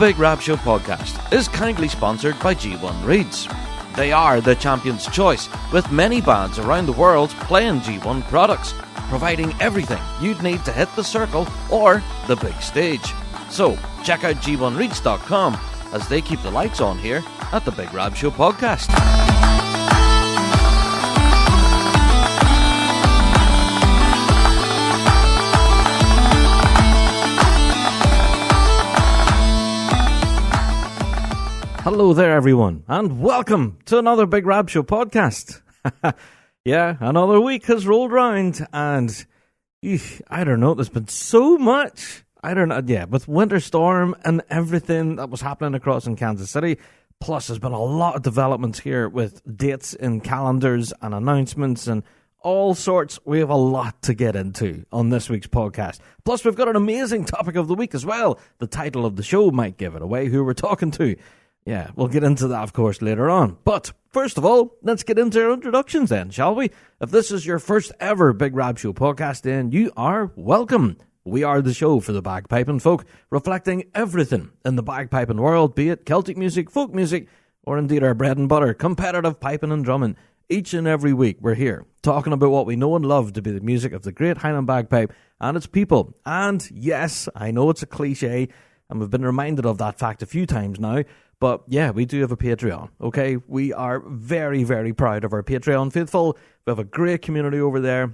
Big Rab Show Podcast is kindly sponsored by G1 Reeds. They are the champion's choice, with many bands around the world playing G1 products, providing everything you'd need to hit the circle or the big stage. So, check out g1reeds.com as they keep the lights on here at the Big Rab Show Podcast. Hello there, everyone, and welcome to another Big Rab Show podcast. Yeah, another week has rolled round, and I don't know, there's been so much. With Winter Storm and everything that was happening across in Kansas City, plus there's been a lot of developments here with dates in calendars and announcements and all sorts. We have a lot to get into on this week's podcast. Plus, we've got an amazing topic of the week as well. The title of the show might give it away who we're talking to. Yeah, we'll get into that, of course, later on. But first of all, let's get into our introductions then, shall we? If this is your first ever Big Rab Show podcast, then you are welcome. We are the show for the bagpiping folk, reflecting everything in the bagpiping world, be it Celtic music, folk music, or indeed our bread and butter, competitive piping and drumming. Each and every week we're here, talking about what we know and love to be the music of the great Highland bagpipe and its people. And yes, I know it's a cliche, and we've been reminded of that fact a few times now, but yeah, we do have a Patreon, okay? We are very, very proud of our Patreon faithful. We have a great community over there.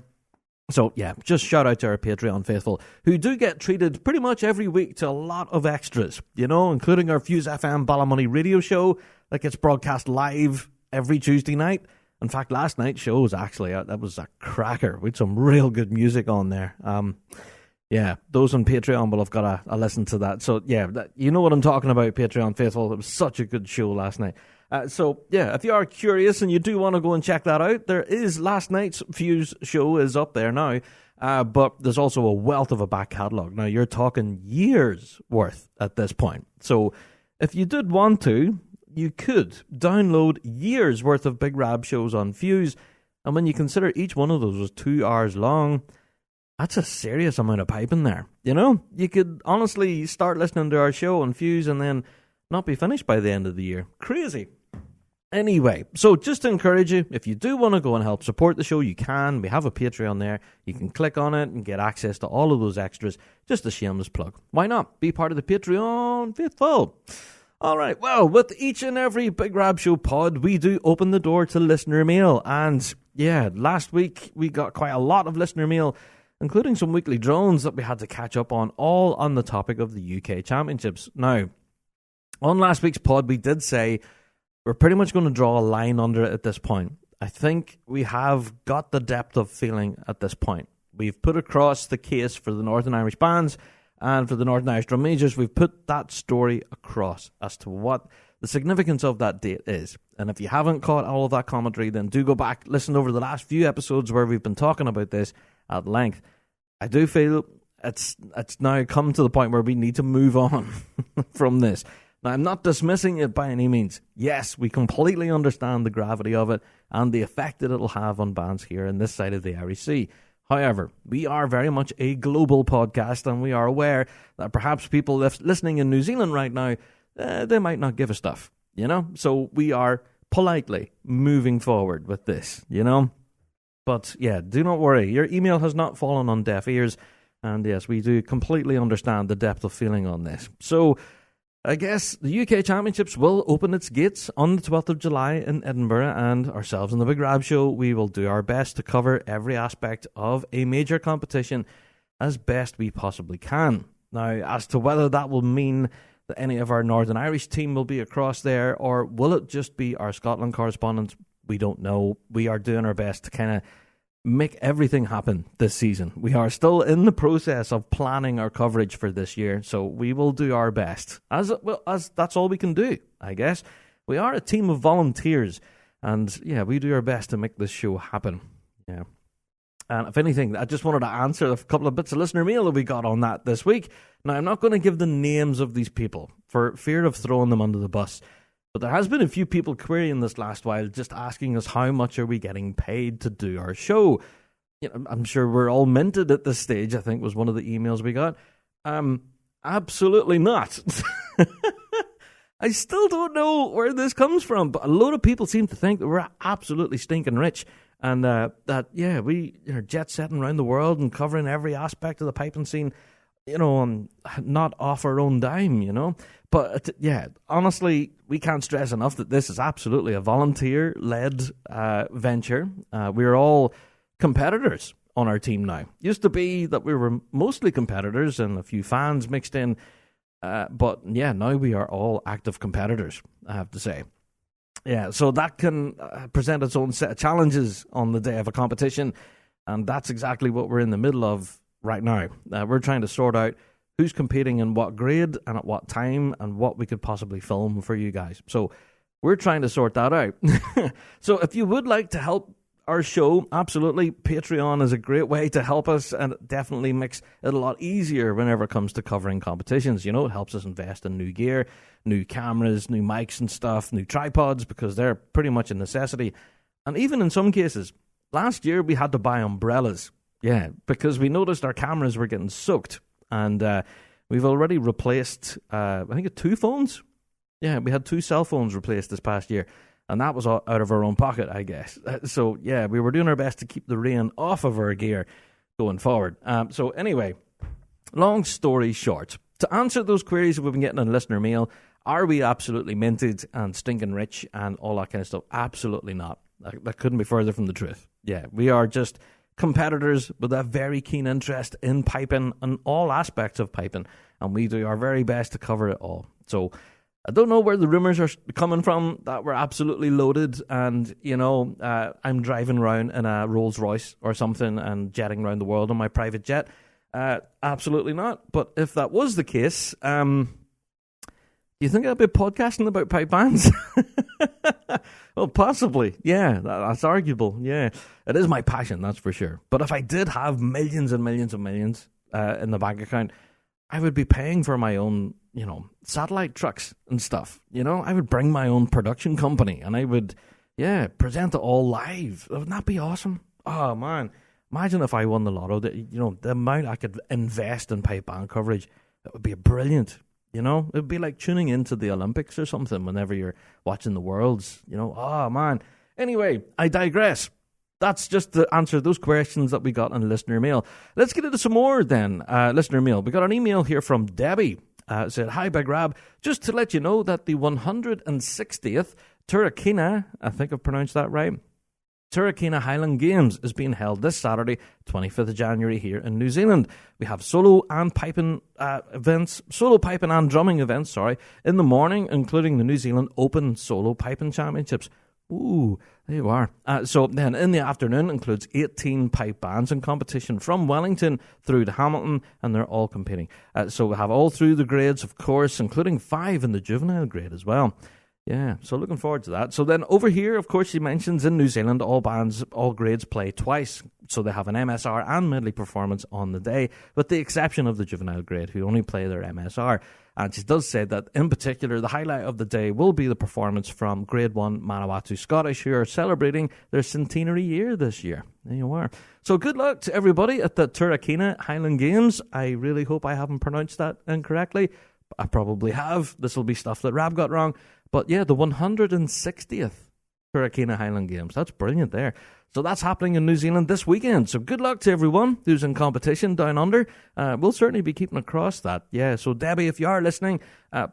So yeah, just shout out to our Patreon faithful, who do get treated pretty much every week to a lot of extras, you know, including our Fuse FM Ballymoney radio show that gets broadcast live every Tuesday night. In fact, last night's show was actually, that was a cracker. We had some real good music on there. Yeah, those on Patreon will have got a listen to that. So, yeah, you know what I'm talking about, Patreon faithful. It was such a good show last night. So, yeah, if you are curious and you do want to go and check that out, there is last night's Fuse show is up there now. But there's also a wealth of a back catalogue. Now, you're talking years worth at this point. So, if you did want to, you could download years worth of Big Rab shows on Fuse. And when you consider each one of those was 2 hours long, that's a serious amount of piping there. You know, you could honestly start listening to our show on Fuse and then not be finished by the end of the year. Crazy. Anyway, so just to encourage you, if you do want to go and help support the show, you can. We have a Patreon there. You can click on it and get access to all of those extras. Just a shameless plug. Why not? Be part of the Patreon faithful. All right, well, with each and every Big Rab Show pod, we do open the door to listener mail. And yeah, last week we got quite a lot of listener mail, including some weekly drones that we had to catch up on, all on the topic of the UK Championships. Now, on last week's pod, we did say we're pretty much going to draw a line under it at this point. I think we have got the depth of feeling at this point. We've put across the case for the Northern Irish bands and for the Northern Irish drum majors. We've put that story across as to what the significance of that date is. And if you haven't caught all of that commentary, then do go back, listen over the last few episodes where we've been talking about this at length. I do feel it's now come to the point where we need to move on from this. Now, I'm not dismissing it by any means. Yes, we completely understand the gravity of it and the effect that it'll have on bands here in this side of the Irish Sea. However, we are very much a global podcast, and we are aware that perhaps people listening in New Zealand right now, they might not give a stuff, you know? So we are politely moving forward with this, you know? But yeah, do not worry. Your email has not fallen on deaf ears. And yes, we do completely understand the depth of feeling on this. So I guess the UK Championships will open its gates on the 12th of July in Edinburgh. And ourselves in the Big Rab Show, we will do our best to cover every aspect of a major competition as best we possibly can. Now, as to whether that will mean that any of our Northern Irish team will be across there, or will it just be our Scotland correspondents, we don't know. We are doing our best to kind of make everything happen this season. We are still in the process of planning our coverage for this year, so we will do our best. As that's all we can do, I guess. We are a team of volunteers, and yeah, we do our best to make this show happen. Yeah. And if anything, I just wanted to answer a couple of bits of listener mail that we got on that this week. Now, I'm not going to give the names of these people for fear of throwing them under the bus. But there has been a few people querying this last while, just asking us how much are we getting paid to do our show. You know, I'm sure we're all minted at this stage, I think was one of the emails we got. Absolutely not. I still don't know where this comes from, but a load of people seem to think that we're absolutely stinking rich. And we are jet setting around the world and covering every aspect of the piping scene, not off our own dime, But honestly, we can't stress enough that this is absolutely a volunteer-led venture. We're all competitors on our team now. Used to be that we were mostly competitors and a few fans mixed in. But now we are all active competitors, I have to say. Yeah, so that can present its own set of challenges on the day of a competition, and that's exactly what we're in the middle of right now. We're trying to sort out who's competing in what grade and at what time and what we could possibly film for you guys. So we're trying to sort that out. So if you would like to help our show, absolutely, Patreon is a great way to help us, and it definitely makes it a lot easier whenever it comes to covering competitions. It helps us invest in new gear, new cameras, new mics and stuff, new tripods, because they're pretty much a necessity. And even in some cases, last year we had to buy umbrellas, because we noticed our cameras were getting soaked, and we've already replaced, I think, 2 phones. Yeah, we had 2 cell phones replaced this past year. And that was out of our own pocket, I guess. So, we were doing our best to keep the rain off of our gear going forward. So, anyway, long story short, to answer those queries that we've been getting on listener mail, are we absolutely minted and stinking rich and all that kind of stuff? Absolutely not. That couldn't be further from the truth. Yeah, we are just competitors with a very keen interest in piping and all aspects of piping. And we do our very best to cover it all. So, I don't know where the rumours are coming from that we're absolutely loaded and, I'm driving around in a Rolls Royce or something and jetting around the world on my private jet. Absolutely not. But if that was the case, do you think I'd be podcasting about pipe bands? Well, possibly. Yeah, that's arguable. Yeah, it is my passion, that's for sure. But if I did have millions and millions and millions in the bank account, I would be paying for my own, satellite trucks and stuff. I would bring my own production company and I would, present it all live. Wouldn't that be awesome? Oh, man. Imagine if I won the lotto, the amount I could invest in pipe band coverage, it would be brilliant. It would be like tuning into the Olympics or something whenever you're watching the Worlds, Oh, man. Anyway, I digress. That's just to answer those questions that we got on listener mail. Let's get into some more then, listener mail. We got an email here from Debbie. Said, "Hi, Big Rab. Just to let you know that the 160th Turriquina, I think I've pronounced that right, Turriquina Highland Games is being held this Saturday, 25th of January here in New Zealand. We have solo piping and drumming events, in the morning, including the New Zealand Open Solo Piping Championships." Ooh, there you are. So then in the afternoon includes 18 pipe bands in competition from Wellington through to Hamilton, and they're all competing. So we have all through the grades, of course, including 5 in the juvenile grade as well. Yeah, so looking forward to that. So then over here, of course, she mentions in New Zealand, all bands, all grades play twice. So they have an MSR and medley performance on the day, with the exception of the juvenile grade, who only play their MSR. And she does say that, in particular, the highlight of the day will be the performance from Grade 1 Manawatu Scottish, who are celebrating their centenary year this year. There you are. So good luck to everybody at the Turriquina Highland Games. I really hope I haven't pronounced that incorrectly. I probably have. This will be stuff that Rab got wrong. But yeah, the 160th Turriquina Highland Games. That's brilliant there. So that's happening in New Zealand this weekend. So good luck to everyone who's in competition down under. We'll certainly be keeping across that. Yeah, so Debbie, if you are listening,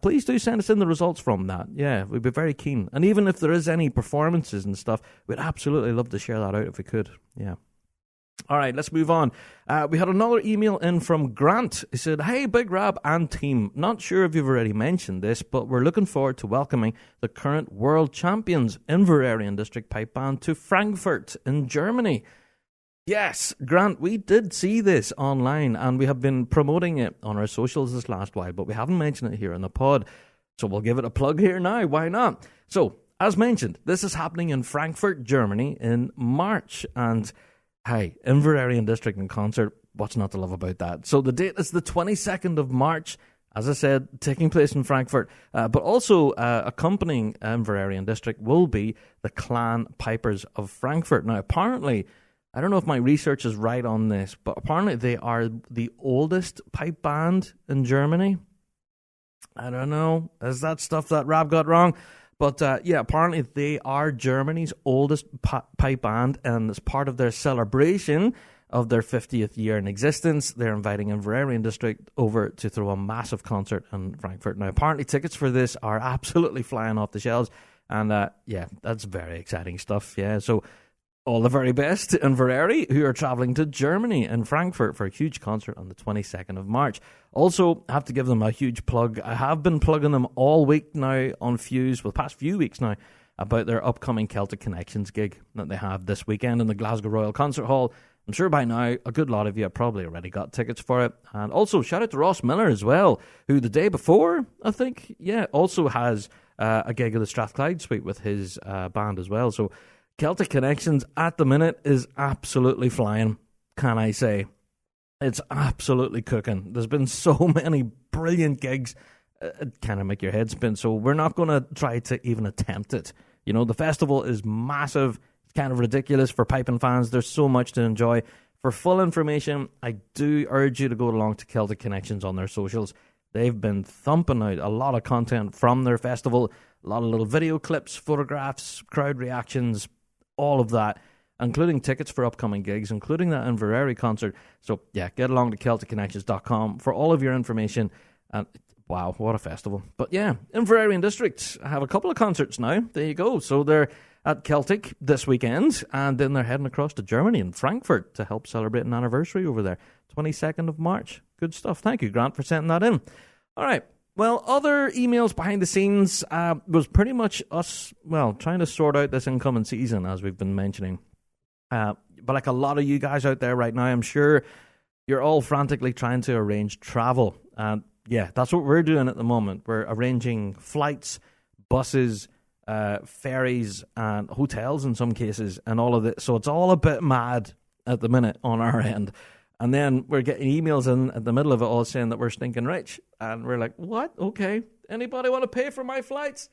please do send us in the results from that. Yeah, we'd be very keen. And even if there is any performances and stuff, we'd absolutely love to share that out if we could. Yeah. All right, let's move on. We had another email in from Grant. He said, "Hey, Big Rab and team. Not sure if you've already mentioned this, but we're looking forward to welcoming the current world champions Inverarian District Pipe Band to Frankfurt in Germany." Yes, Grant, we did see this online, and we have been promoting it on our socials this last while, but we haven't mentioned it here on the pod. So we'll give it a plug here now. Why not? So, as mentioned, this is happening in Frankfurt, Germany in March, and hi, Inverarian District in concert. What's not to love about that? So the date is the 22nd of March, as I said, taking place in Frankfurt. But also accompanying Inverarian District will be the Clan Pipers of Frankfurt. Now, apparently, I don't know if my research is right on this, but apparently they are the oldest pipe band in Germany. I don't know. Is that stuff that Rab got wrong? But apparently they are Germany's oldest pipe band, and as part of their celebration of their 50th year in existence, they're inviting Inverary District over to throw a massive concert in Frankfurt. Now, apparently tickets for this are absolutely flying off the shelves, and that's very exciting stuff. Yeah, so all the very best to Inverary, who are travelling to Germany and Frankfurt for a huge concert on the 22nd of March. Also, I have to give them a huge plug. I have been plugging them all week now on Fuse, for the past few weeks now, about their upcoming Celtic Connections gig that they have this weekend in the Glasgow Royal Concert Hall. I'm sure by now a good lot of you have probably already got tickets for it. And also, shout out to Ross Miller as well, who the day before, I think, also has a gig at the Strathclyde Suite with his band as well. So Celtic Connections at the minute is absolutely flying, can I say. It's absolutely cooking. There's been so many brilliant gigs, it kind of make your head spin. So we're not going to try to even attempt it. You know, the festival is massive. It's kind of ridiculous for piping fans. There's so much to enjoy. For full information, I do urge you to go along to Celtic Connections on their socials. They've been thumping out a lot of content from their festival, a lot of little video clips, photographs, crowd reactions, all of that, including tickets for upcoming gigs, including that Inverary concert. So, get along to CelticConnections.com for all of your information. And wow, what a festival. But Inverary District have a couple of concerts now. There you go. So they're at Celtic this weekend, and then they're heading across to Germany and Frankfurt to help celebrate an anniversary over there. 22nd of March. Good stuff. Thank you, Grant, for sending that in. All right. Well, other emails behind the scenes was pretty much us, trying to sort out this incoming season, as we've been mentioning. But like a lot of you guys out there right now, I'm sure you're all frantically trying to arrange travel. That's what we're doing at the moment. We're arranging flights, buses, ferries, and hotels in some cases, and all of it. So it's all a bit mad at the minute on our end. And then we're getting emails in at the middle of it all saying that we're stinking rich. And we're like, what? Okay. Anybody want to pay for my flights?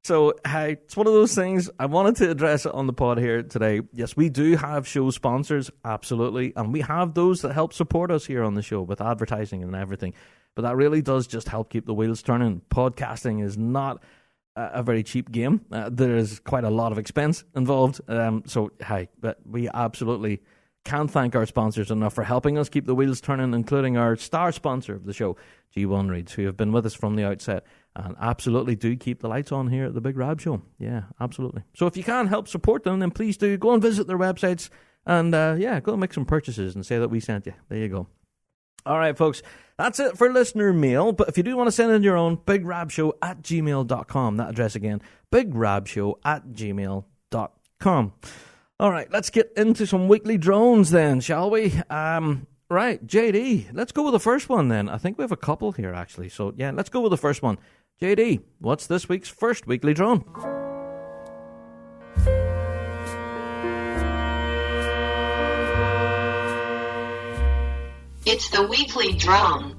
So, hey, it's one of those things. I wanted to address it on the pod here today. Yes, we do have show sponsors, absolutely. And we have those that help support us here on the show with advertising and everything. But that really does just help keep the wheels turning. Podcasting is not a very cheap game. There is quite a lot of expense involved. But we absolutely can't thank our sponsors enough for helping us keep the wheels turning, including our star sponsor of the show, G1 Reads, who have been with us from the outset and absolutely do keep the lights on here at the Big Rab Show. Yeah, absolutely. So if you can help support them, then please do go and visit their websites and go and make some purchases and say that we sent you. There you go. All right, folks, that's it for listener mail. But if you do want to send in your own, bigrabshow@gmail.com. That address again, bigrabshow@gmail.com. All right, let's get into some weekly drones then, shall we? Right, JD, let's go with the first one then. I think we have a couple here, actually. So, let's go with the first one. JD, what's this week's first weekly drone? It's the weekly drone.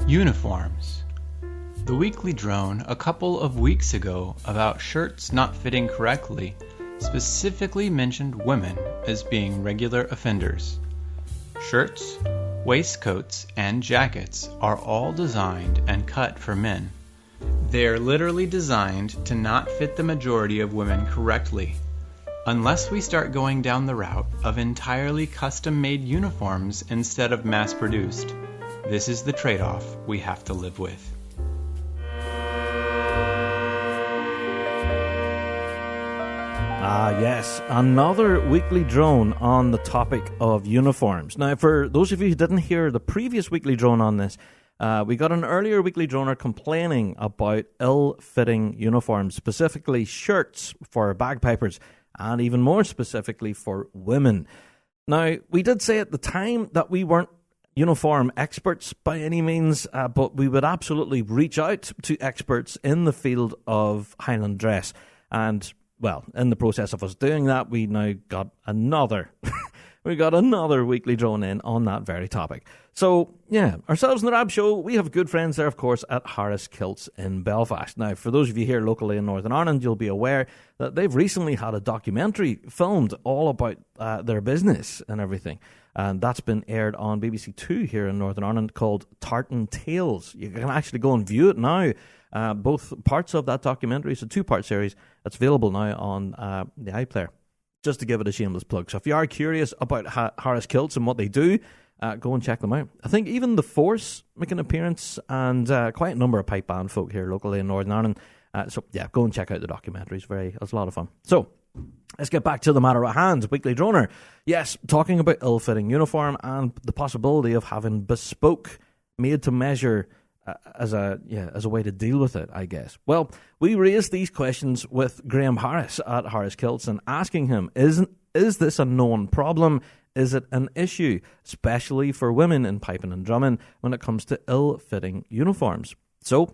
Uniforms. The weekly drone a couple of weeks ago about shirts not fitting correctly specifically mentioned women as being regular offenders. Shirts, waistcoats, and jackets are all designed and cut for men. They are literally designed to not fit the majority of women correctly. Unless we start going down the route of entirely custom-made uniforms instead of mass-produced. This is the trade-off we have to live with. Yes, another weekly drone on the topic of uniforms. Now, for those of you who didn't hear the previous weekly drone on this, we got an earlier weekly droner complaining about ill-fitting uniforms, specifically shirts for bagpipers, and even more specifically for women. Now, we did say at the time that we weren't uniform experts by any means, but we would absolutely reach out to experts in the field of Highland dress. And, well, in the process of us doing that, we now got another weekly drone in on that very topic. So, ourselves in the Rab Show, we have good friends there, of course, at Harris Kilts in Belfast. Now, for those of you here locally in Northern Ireland, you'll be aware that they've recently had a documentary filmed all about their business and everything. And that's been aired on BBC Two here in Northern Ireland, called Tartan Tales. You can actually go and view it now. Both parts of that documentary, it's a 2-part series, that's available now on the iPlayer. Just to give it a shameless plug. So if you are curious about Harris Kilts and what they do, go and check them out. I think even The Force make an appearance, and quite a number of pipe band folk here locally in Northern Ireland. So yeah, go and check out the documentary. It's a lot of fun. So let's get back to the matter at hand. Weekly Droner. Yes, talking about ill-fitting uniform and the possibility of having bespoke, made-to-measure as a way to deal with it, I guess. Well, we raised these questions with Graham Harris at Harris Kilts and asking him, is this a known problem? Is it an issue, especially for women in piping and drumming, when it comes to ill-fitting uniforms? So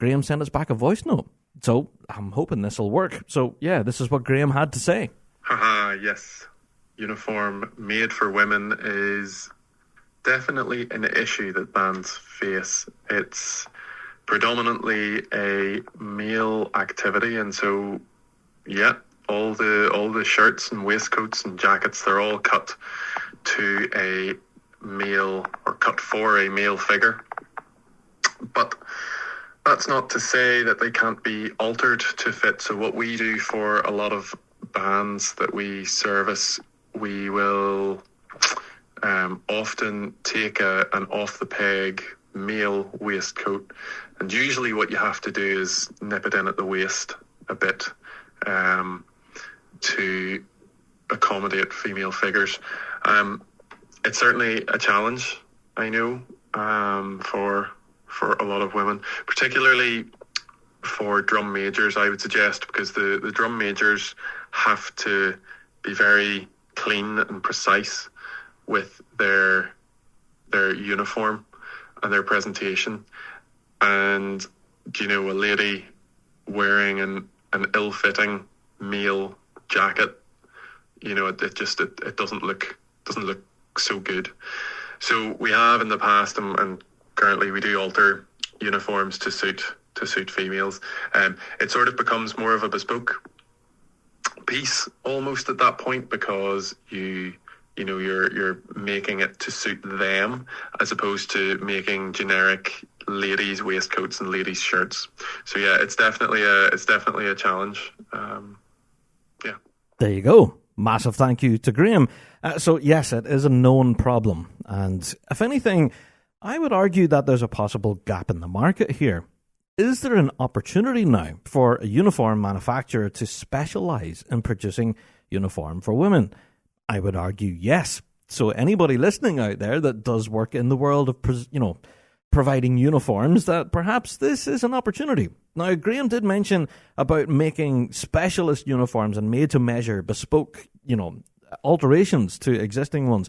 Graham sent us back a voice note. So I'm hoping this will work. So yeah, this is what Graham had to say. Yes. Uniform made for women is definitely an issue that bands face. It's predominantly a male activity, and so yeah, all the shirts and waistcoats and jackets, they're all cut to a male, or cut for a male figure. But that's not to say that they can't be altered to fit. So what we do for a lot of bands that we service, we will often take an off-the-peg male waistcoat, and usually what you have to do is nip it in at the waist a bit to accommodate female figures. It's certainly a challenge, I know, for a lot of women, particularly for drum majors, I would suggest, because the drum majors have to be very clean and precise with their uniform and their presentation. And, you know, a lady wearing an ill-fitting male jacket, you know, it doesn't look so good. So we have in the past, and currently we do alter uniforms to suit females. It sort of becomes more of a bespoke piece almost at that point, because you're making it to suit them, as opposed to making generic ladies waistcoats and ladies shirts. So yeah, it's definitely a challenge. Yeah. There you go. Massive thank you to Graham. So yes, it is a known problem, and if anything, I would argue that there's a possible gap in the market here. Is there an opportunity now for a uniform manufacturer to specialise in producing uniform for women? I would argue yes. So anybody listening out there that does work in the world of, providing uniforms, that perhaps this is an opportunity. Now, Graham did mention about making specialist uniforms and made-to-measure, bespoke, alterations to existing ones.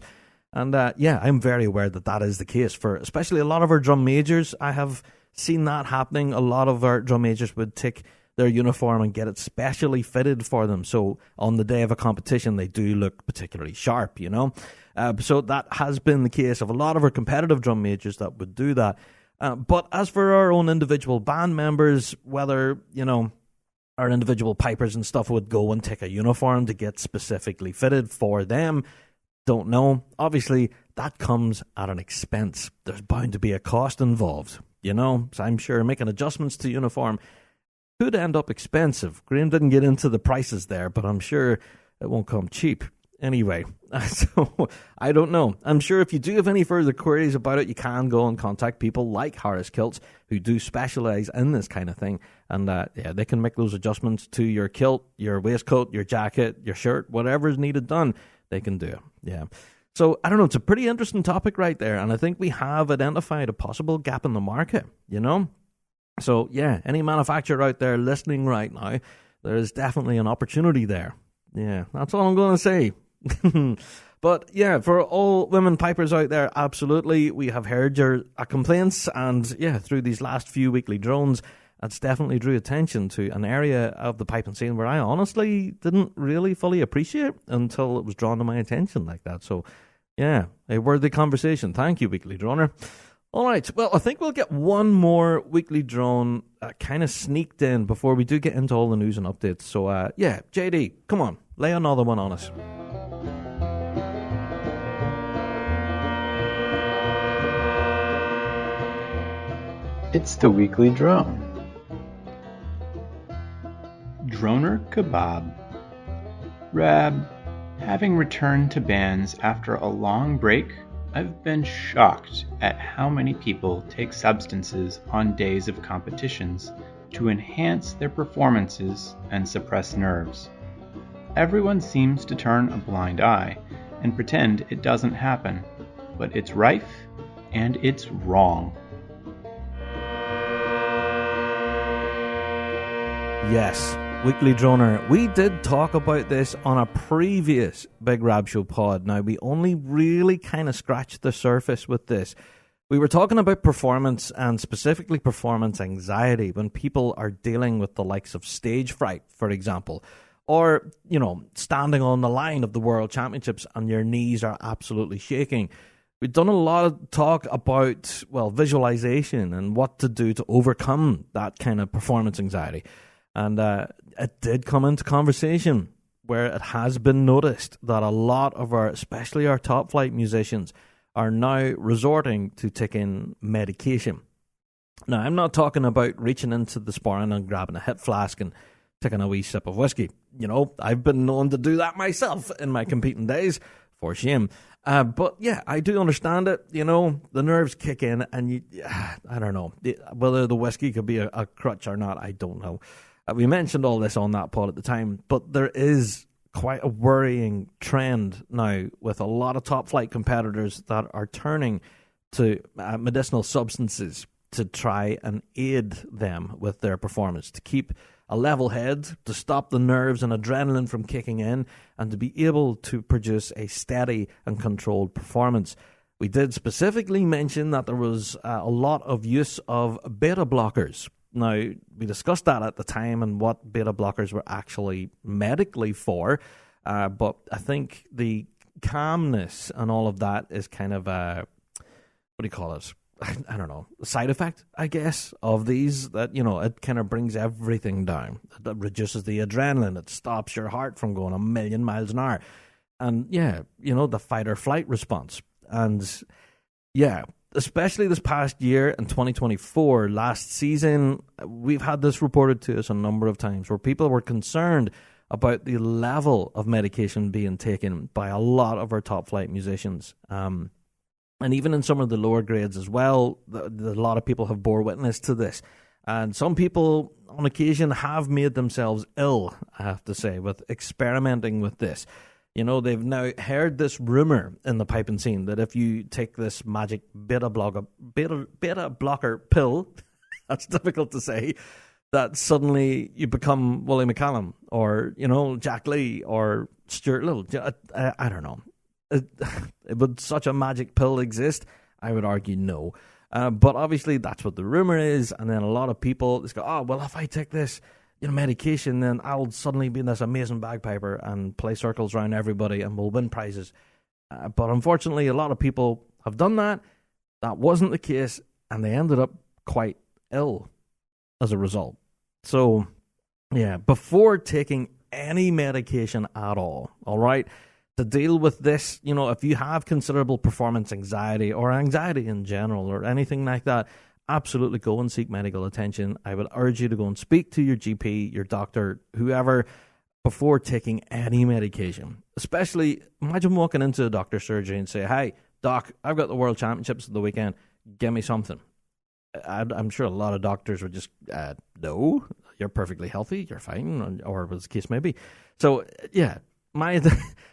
And I'm very aware that is the case for especially a lot of our drum majors. I have seen that happening. A lot of our drum majors would take their uniform and get it specially fitted for them. So on the day of a competition, they do look particularly sharp, So that has been the case of a lot of our competitive drum majors that would do that. But as for our own individual band members, whether, our individual pipers and stuff would go and take a uniform to get specifically fitted for them, don't know. Obviously, that comes at an expense. There's bound to be a cost involved, So I'm sure making adjustments to uniform could end up expensive. Graham didn't get into the prices there, but I'm sure it won't come cheap. Anyway, so I don't know. I'm sure if you do have any further queries about it, you can go and contact people like Harris Kilts, who do specialise in this kind of thing. And they can make those adjustments to your kilt, your waistcoat, your jacket, your shirt, whatever is needed done, they can do it. Yeah. So, I don't know, it's a pretty interesting topic right there. And I think we have identified a possible gap in the market, So, yeah, any manufacturer out there listening right now, there is definitely an opportunity there. Yeah, that's all I'm going to say. But yeah, for all women pipers out there, absolutely, we have heard your complaints, and yeah, through these last few weekly drones, that's definitely drew attention to an area of the piping scene where I honestly didn't really fully appreciate until it was drawn to my attention like that. So yeah, a worthy conversation. Thank you, Weekly Droner. All right, well, I think we'll get one more weekly drone kind of sneaked in before we do get into all the news and updates. So JD, come on, lay another one on us. It's the weekly drone. Droner Kebab. Rab, having returned to bands after a long break, I've been shocked at how many people take substances on days of competitions to enhance their performances and suppress nerves. Everyone seems to turn a blind eye and pretend it doesn't happen, but it's rife and it's wrong. Yes, Weekly Droner. We did talk about this on a previous Big Rab Show pod. Now, we only really kind of scratched the surface with this. We were talking about performance and specifically performance anxiety when people are dealing with the likes of stage fright, for example, or, standing on the line of the World Championships and your knees are absolutely shaking. We've done a lot of talk about, visualization and what to do to overcome that kind of performance anxiety. And it did come into conversation where it has been noticed that a lot of especially our top flight musicians, are now resorting to taking medication. Now, I'm not talking about reaching into the sporran and grabbing a hip flask and taking a wee sip of whiskey. I've been known to do that myself in my competing days, for shame. But yeah, I do understand it. The nerves kick in and I don't know. Whether the whiskey could be a crutch or not, I don't know. We mentioned all this on that pod at the time, but there is quite a worrying trend now with a lot of top flight competitors that are turning to medicinal substances to try and aid them with their performance, to keep a level head, to stop the nerves and adrenaline from kicking in, and to be able to produce a steady and controlled performance. We did specifically mention that there was a lot of use of beta blockers. Now, we discussed that at the time and what beta blockers were actually medically for, but I think the calmness and all of that is kind of a, I don't know, a side effect, I guess, of these, that, it kind of brings everything down. It reduces the adrenaline. It stops your heart from going a million miles an hour. And, the fight or flight response. And, especially this past year in 2024, last season, we've had this reported to us a number of times where people were concerned about the level of medication being taken by a lot of our top flight musicians. And even in some of the lower grades as well, a lot of people have bore witness to this. And some people, on occasion, have made themselves ill, I have to say, with experimenting with this. They've now heard this rumor in the piping scene that if you take this magic beta blocker pill, that's difficult to say, that suddenly you become Willie McCallum or, Jack Lee or Stuart Little. I don't know. Would such a magic pill exist? I would argue no. But obviously that's what the rumor is. And then a lot of people just go, if I take this medication, then I'll suddenly be this amazing bagpiper and play circles around everybody and we'll win prizes. But unfortunately, a lot of people have done that. That wasn't the case, and they ended up quite ill as a result. So, before taking any medication at all right, to deal with this, if you have considerable performance anxiety or anxiety in general or anything like that, absolutely go and seek medical attention. I would urge you to go and speak to your GP, your doctor, whoever, before taking any medication. Especially, imagine walking into a doctor's surgery and say, "Hey, doc, I've got the World Championships of the weekend. Give me something." I'm sure a lot of doctors would just, no, you're perfectly healthy, you're fine, or as the case may be. So, my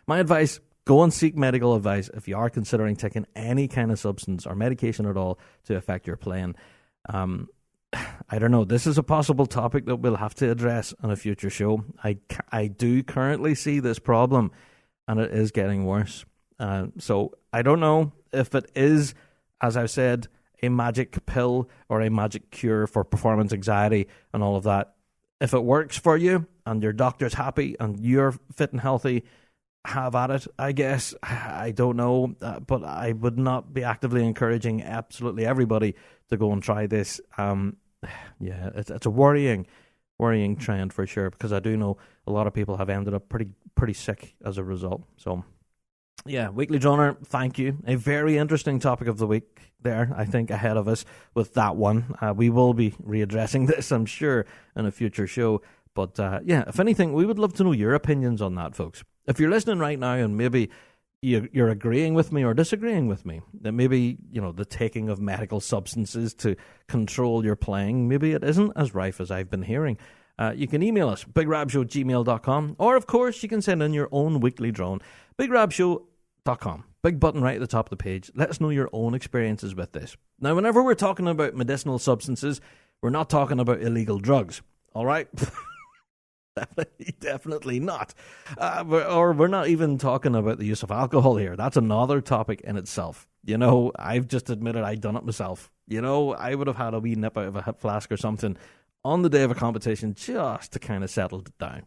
advice, go and seek medical advice if you are considering taking any kind of substance or medication at all to affect your playing. I don't know. This is a possible topic that we'll have to address on a future show. I do currently see this problem, and it is getting worse. So I don't know if it is, as I've said, a magic pill or a magic cure for performance anxiety and all of that. If it works for you and your doctor's happy and you're fit and healthy, have at it, I guess. I don't know, but I would not be actively encouraging absolutely everybody to go and try this. It's a worrying trend for sure, because I do know a lot of people have ended up pretty sick as a result. So Yeah, Weekly Droner, thank you. A very interesting topic of the week there, I think, ahead of us with that one. We will be readdressing this, I'm sure, in a future show. But yeah, if anything, we would love to know your opinions on that, folks. If you're listening right now and maybe you're agreeing with me or disagreeing with me, that maybe, the taking of medical substances to control your playing, maybe it isn't as rife as I've been hearing. You can email us, bigrabshow@gmail.com, or of course you can send in your own weekly drone, bigrabshow.com. Big button right at the top of the page. Let us know your own experiences with this. Now, whenever we're talking about medicinal substances, we're not talking about illegal drugs, all right? Definitely not. We're not even talking about the use of alcohol here. That's another topic in itself. I've just admitted I'd done it myself. I would have had a wee nip out of a hip flask or something on the day of a competition just to kind of settle it down,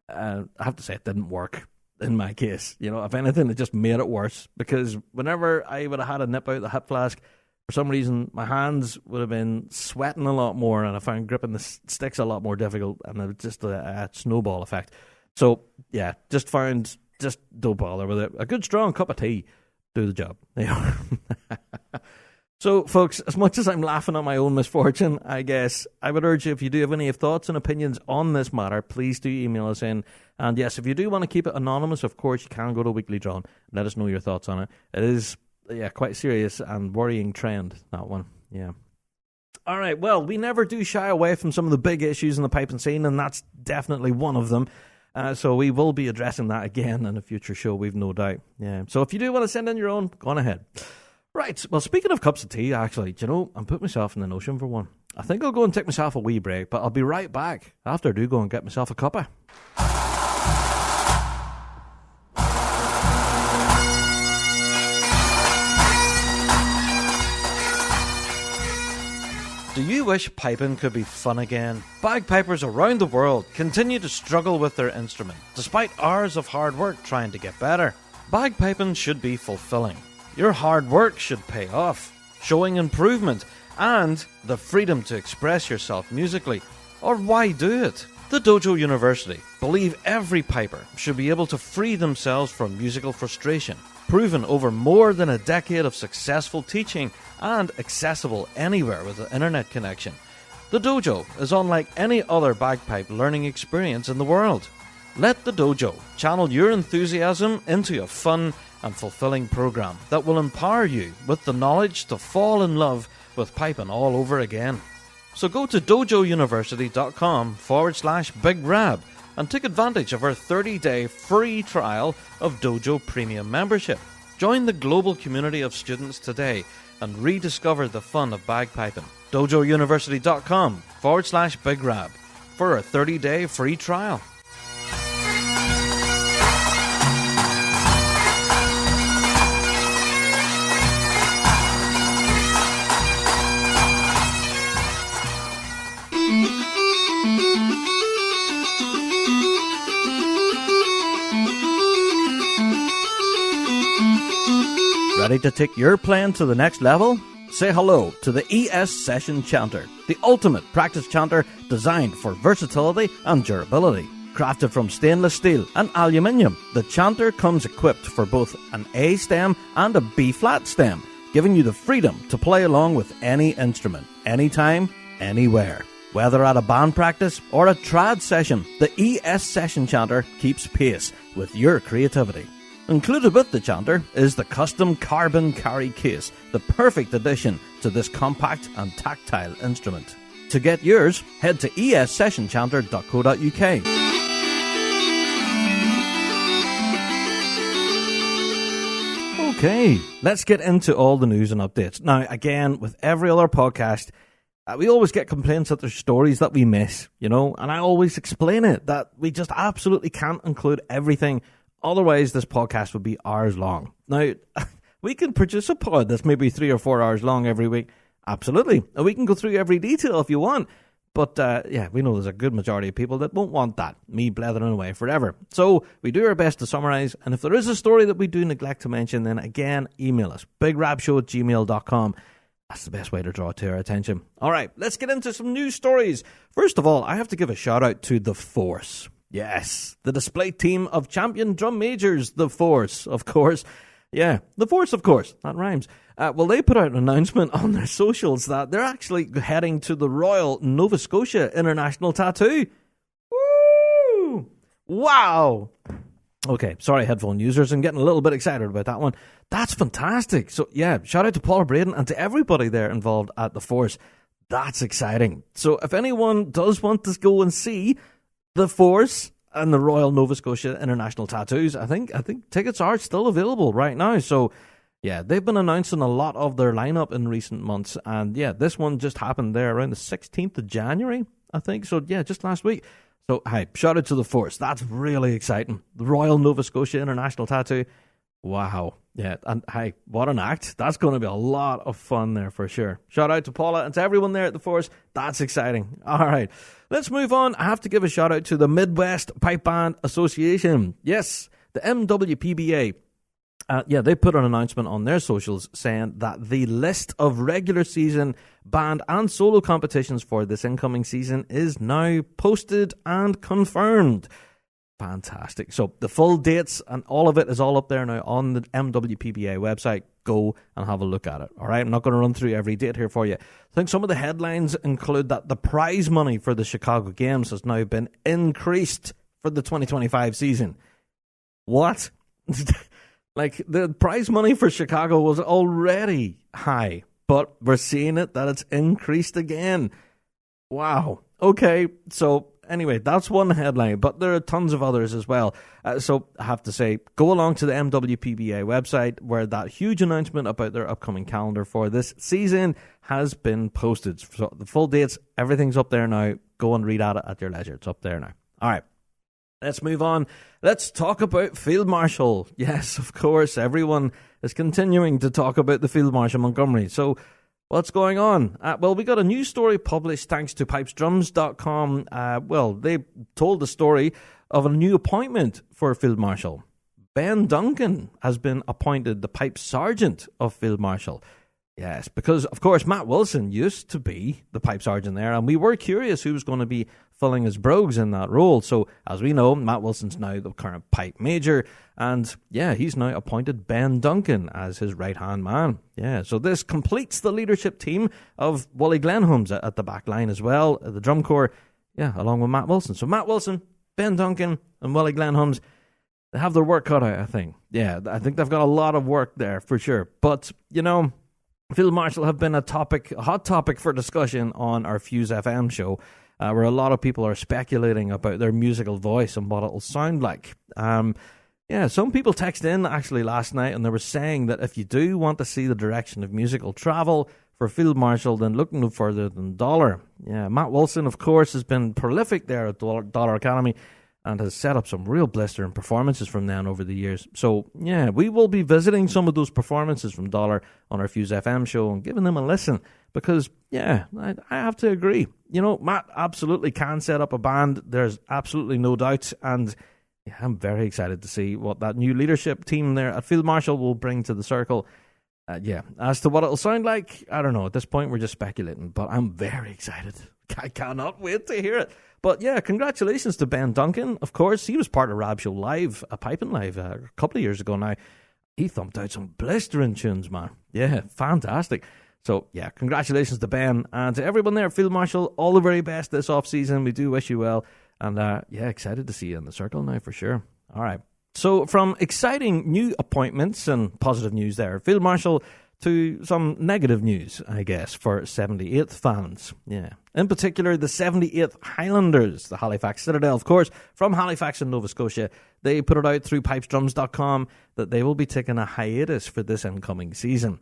I have to say it didn't work in my case. If anything, it just made it worse, because whenever I would have had a nip out of the hip flask, for some reason, my hands would have been sweating a lot more, and I found gripping the sticks a lot more difficult, and it was just a snowball effect. So, yeah, just don't bother with it. A good strong cup of tea, do the job. So, folks, as much as I'm laughing at my own misfortune, I guess, I would urge you, if you do have any thoughts and opinions on this matter, please do email us in. And yes, if you do want to keep it anonymous, of course, you can go to Weekly Drawn and let us know your thoughts on it. It is, quite serious and worrying trend, that one. Yeah. All right, well, we never do shy away from some of the big issues in the piping scene, and that's definitely one of them. So we will be addressing that again in a future show, we've no doubt. Yeah. So if you do want to send in your own, go on ahead. Right, well, speaking of cups of tea, actually, I'm putting myself in the notion for one. I think I'll go and take myself a wee break, but I'll be right back after I do go and get myself a cuppa. Do you wish piping could be fun again? Bagpipers around the world continue to struggle with their instrument, despite hours of hard work trying to get better. Bagpiping should be fulfilling. Your hard work should pay off, showing improvement and the freedom to express yourself musically. Or why do it? The Dojo University believe every piper should be able to free themselves from musical frustration, proven over more than a decade of successful teaching and accessible anywhere with an internet connection. The Dojo is unlike any other bagpipe learning experience in the world. Let the Dojo channel your enthusiasm into a fun and fulfilling program that will empower you with the knowledge to fall in love with piping all over again. So go to dojouniversity.com/Big Rab and take advantage of our 30-day free trial of Dojo Premium membership. Join the global community of students today and rediscover the fun of bagpiping. dojouniversity.com/Big Rab for a 30-day free trial. Ready to take your playing to the next level? Say hello to the ES Session Chanter, the ultimate practice chanter designed for versatility and durability. Crafted from stainless steel and aluminium, the chanter comes equipped for both an A stem and a B flat stem, giving you the freedom to play along with any instrument, anytime, anywhere. Whether at a band practice or a trad session, the ES Session Chanter keeps pace with your creativity. Included with the chanter is the custom carbon carry case, the perfect addition to this compact and tactile instrument. To get yours, head to essessionchanter.co.uk. Okay, let's get into all the news and updates. Now, again, with every other podcast, we always get complaints that there's stories that we miss, and I always explain it, that we just absolutely can't include everything. Otherwise, this podcast would be hours long. Now, we can produce a pod that's maybe 3 or 4 hours long every week. Absolutely. And we can go through every detail if you want. But, we know there's a good majority of people that won't want that. Me blethering away forever. So, we do our best to summarise. And if there is a story that we do neglect to mention, then again, email us. bigrabshow@gmail.com. That's the best way to draw it to our attention. All right, let's get into some news stories. First of all, I have to give a shout out to The Force. Yes, the display team of champion drum majors, The Force, of course. Yeah, The Force, of course. That rhymes. Well, they put out an announcement on their socials that they're actually heading to the Royal Nova Scotia International Tattoo. Woo! Wow! Okay, sorry, headphone users. I'm getting a little bit excited about that one. That's fantastic. So, yeah, shout out to Paula Braden and to everybody there involved at The Force. That's exciting. So, if anyone does want to go and see The Force and the Royal Nova Scotia International Tattoos, I think tickets are still available right now. So, yeah, they've been announcing a lot of their lineup in recent months. And, yeah, this one just happened there around the 16th of January, I think. So, yeah, just last week. So, hey, shout out to The Force. That's really exciting. The Royal Nova Scotia International Tattoo. Wow. Yeah, and hey, what an act. That's going to be a lot of fun there for sure. Shout out to Paula and to everyone there at The Force. That's exciting. All right, let's move on. I have to give a shout out to the Midwest Pipe Band Association. Yes, the MWPBA. They put an announcement on their socials saying that the list of regular season band and solo competitions for this incoming season is now posted and confirmed. Fantastic. So the full dates and all of it is all up there now on the MWPBA website. Go and have a look at it. All right, I'm not going to run through every date here for you. I think some of the headlines include that the prize money for the Chicago Games has now been increased for the 2025 season. What? Like, the prize money for Chicago was already high, but we're seeing it that it's increased again. Wow. Okay, so anyway, that's one headline, but there are tons of others as well. So I have to say, go along to the MWPBA website where that huge announcement about their upcoming calendar for this season has been posted. So the full dates, everything's up there now. Go and read at it at your leisure. It's up there now. All right. Let's move on. Let's talk about Field Marshal. Yes, of course, everyone is continuing to talk about the Field Marshal Montgomery. So what's going on? Well, we got a news story published thanks to pipesdrums.com. They told the story of a new appointment for Field Marshal. Ben Duncan has been appointed the pipe sergeant of Field Marshal. Yes, because, of course, Matt Wilson used to be the pipe sergeant there, and we were curious who was going to be filling his brogues in that role. So, as we know, Matt Wilson's now the current pipe major, and, yeah, he's now appointed Ben Duncan as his right-hand man. Yeah, so this completes the leadership team of Wally Glenholmes at the back line as well, the drum corps, yeah, along with Matt Wilson. So, Matt Wilson, Ben Duncan, and Wally Glenholmes, they have their work cut out, I think. Yeah, I think they've got a lot of work there, for sure. But, you know, Field Marshal have been a hot topic for discussion on our Fuse FM show, where a lot of people are speculating about their musical voice and what it'll sound like. Some people texted in actually last night, and they were saying that if you do want to see the direction of musical travel for Field Marshal, then look no further than Dollar. Yeah, Matt Wilson, of course, has been prolific there at Dollar Academy and has set up some real blistering performances from them over the years. So, yeah, we will be visiting some of those performances from Dollar on our Fuse FM show and giving them a listen because, yeah, I have to agree. You know, Matt absolutely can set up a band. There's absolutely no doubt. And yeah, I'm very excited to see what that new leadership team there at Field Marshal will bring to the circle. As to what it'll sound like, I don't know. At this point, we're just speculating, but I'm very excited. I cannot wait to hear it. But yeah, congratulations to Ben Duncan. Of course, he was part of Rab Show Live, Piping Live, a couple of years ago now. He thumped out some blistering tunes, man. Yeah, fantastic. So yeah, congratulations to Ben and to everyone there at Field Marshal. All the very best this off-season. We do wish you well. And excited to see you in the circle now for sure. All right. So from exciting new appointments and positive news there, Field Marshal, to some negative news, I guess, for 78th fans. Yeah. In particular, the 78th Highlanders, the Halifax Citadel, of course, from Halifax in Nova Scotia. They put it out through pipesdrums.com that they will be taking a hiatus for this incoming season.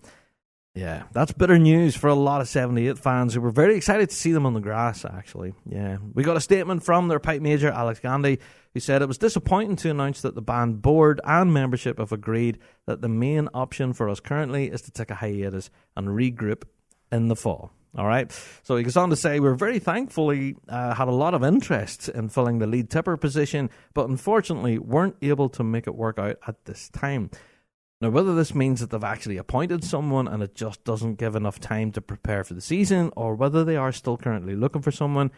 Yeah, that's bitter news for a lot of 78th fans who were very excited to see them on the grass, actually. Yeah. We got a statement from their pipe major, Alex Gandy, who said it was disappointing to announce that the band board and membership have agreed that the main option for us currently is to take a hiatus and regroup in the fall. All right. So he goes on to say, we're very thankfully had a lot of interest in filling the lead tipper position, but unfortunately weren't able to make it work out at this time. Now, whether this means that they've actually appointed someone and it just doesn't give enough time to prepare for the season, or whether they are still currently looking for someone,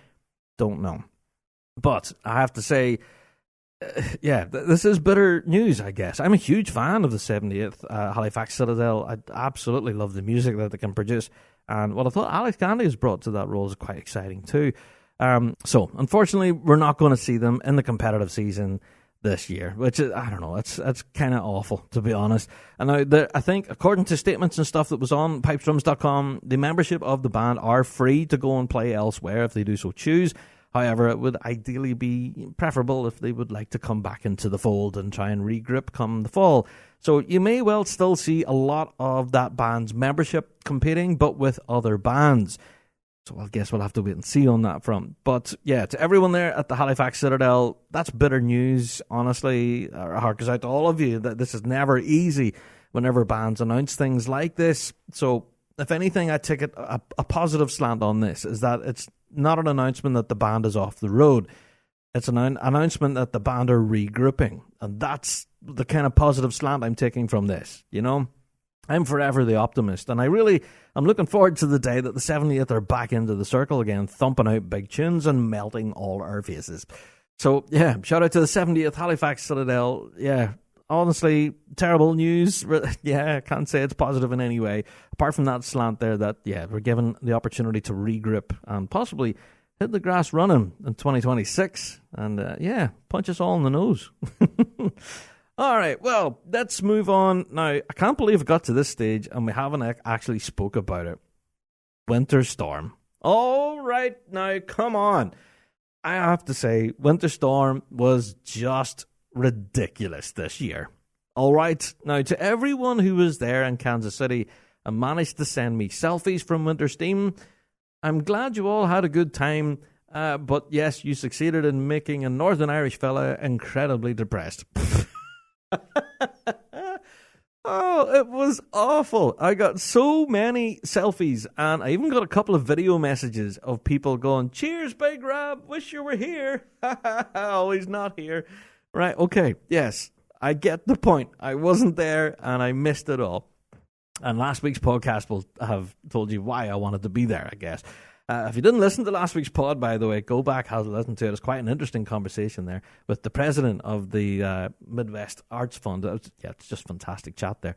don't know. But I have to say, This is bitter news, I guess. I'm a huge fan of the 78th Halifax Citadel. I absolutely love the music that they can produce. And what I thought Alex Gandy has brought to that role is quite exciting too. So, unfortunately, we're not going to see them in the competitive season this year, which is, I don't know, it's kind of awful, to be honest. And now, I think, according to statements and stuff that was on pipesdrums.com, the membership of the band are free to go and play elsewhere if they do so choose. However, it would ideally be preferable if they would like to come back into the fold and try and regroup come the fall. So you may well still see a lot of that band's membership competing, but with other bands. So I guess we'll have to wait and see on that front. But yeah, to everyone there at the Halifax Citadel, that's bitter news, honestly. Our heart goes out to all of you. That this is never easy whenever bands announce things like this. So if anything, I take it a positive slant on this, is that it's not an announcement that the band is off the road. It's an announcement that the band are regrouping. And that's the kind of positive slant I'm taking from this, you know? I'm forever the optimist, and I'm looking forward to the day that the 78th are back into the circle again, thumping out big tunes and melting all our faces. So, yeah, shout out to the 70th Halifax Citadel. Yeah, honestly, terrible news. Yeah, I can't say it's positive in any way. Apart from that slant there that, yeah, we're given the opportunity to regroup and possibly hit the grass running in 2026. And, yeah, punch us all in the nose. All right, well, let's move on. Now, I can't believe it got to this stage and we haven't actually spoke about it. Winter Storm. All right, now, come on. I have to say, Winter Storm was just ridiculous this year. All right, now, to everyone who was there in Kansas City and managed to send me selfies from Winter Steam, I'm glad you all had a good time. But yes, you succeeded in making a Northern Irish fella incredibly depressed. Oh, it was awful. I got so many selfies, and I even got a couple of video messages of people going, "Cheers, Big Rab, wish you were here." Oh, he's not here. Right, okay, yes, I get the point. I wasn't there, and I missed it all. And last week's podcast will have told you why I wanted to be there, I guess. If you didn't listen to last week's pod, by the way, go back, have a listen to it. It's quite an interesting conversation there with the president of the Midwest Arts Fund. It's just fantastic chat there.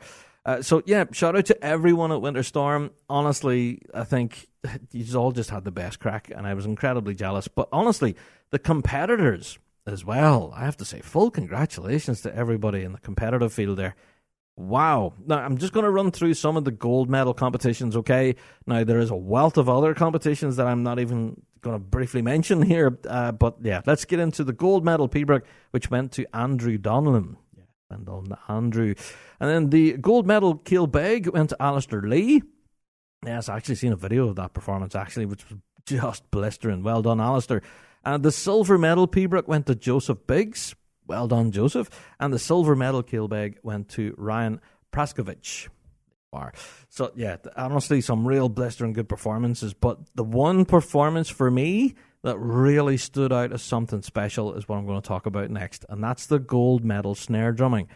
So, yeah, shout out to everyone at Winter Storm. Honestly, I think you all just had the best crack, and I was incredibly jealous. But honestly, the competitors as well, I have to say, full congratulations to everybody in the competitive field there. Wow. Now, I'm just going to run through some of the gold medal competitions, okay? Now, there is a wealth of other competitions that I'm not even going to briefly mention here. But, yeah, let's get into the gold medal Pembroke, which went to Andrew Donlan. Yeah, and on Andrew. And then the gold medal Kilbeg went to Alistair Lee. Yes, I actually seen a video of that performance, actually, which was just blistering. Well done, Alistair. And the silver medal Pembroke went to Joseph Biggs. Well done, Joseph. And the silver medal Kilbeg went to Ryan Praskovich. So, yeah, honestly, some real blistering good performances. But the one performance for me that really stood out as something special is what I'm going to talk about next. And that's the gold medal snare drumming.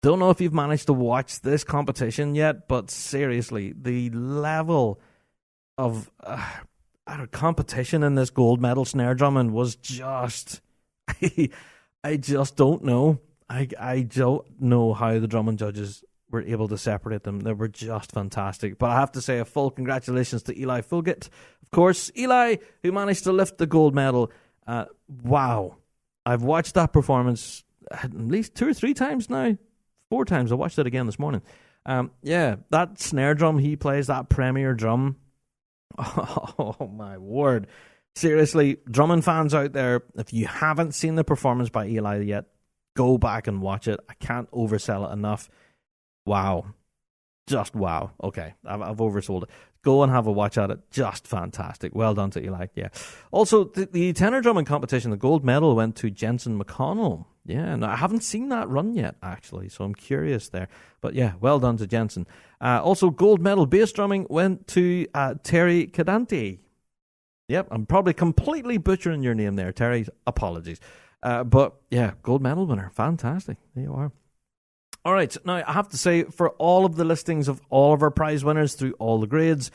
Don't know if you've managed to watch this competition yet, but seriously, the level of competition in this gold medal snare drumming was just... I just don't know. I don't know how the drumming judges were able to separate them. They were just fantastic. But I have to say a full congratulations to Eli Fulgett. Of course, Eli, who managed to lift the gold medal. Wow. I've watched that performance at least 2 or 3 times now. 4 times. I watched it again this morning. Yeah, that snare drum he plays, that premier drum. Oh, my word. Seriously, drumming fans out there, if you haven't seen the performance by Eli yet, go back and watch it. I can't oversell it enough. Wow. Just wow. Okay, I've oversold it. Go and have a watch at it. Just fantastic. Well done to Eli. Yeah. Also, the tenor drumming competition, the gold medal went to Jensen McConnell. Yeah, no, I haven't seen that run yet, actually, so I'm curious there. But yeah, well done to Jensen. Also, gold medal bass drumming went to Terry Cadante. Yep, I'm probably completely butchering your name there, Terry. Apologies. But yeah, gold medal winner. Fantastic. There you are. All right, now I have to say, for all of the listings of all of our prize winners through all the grades,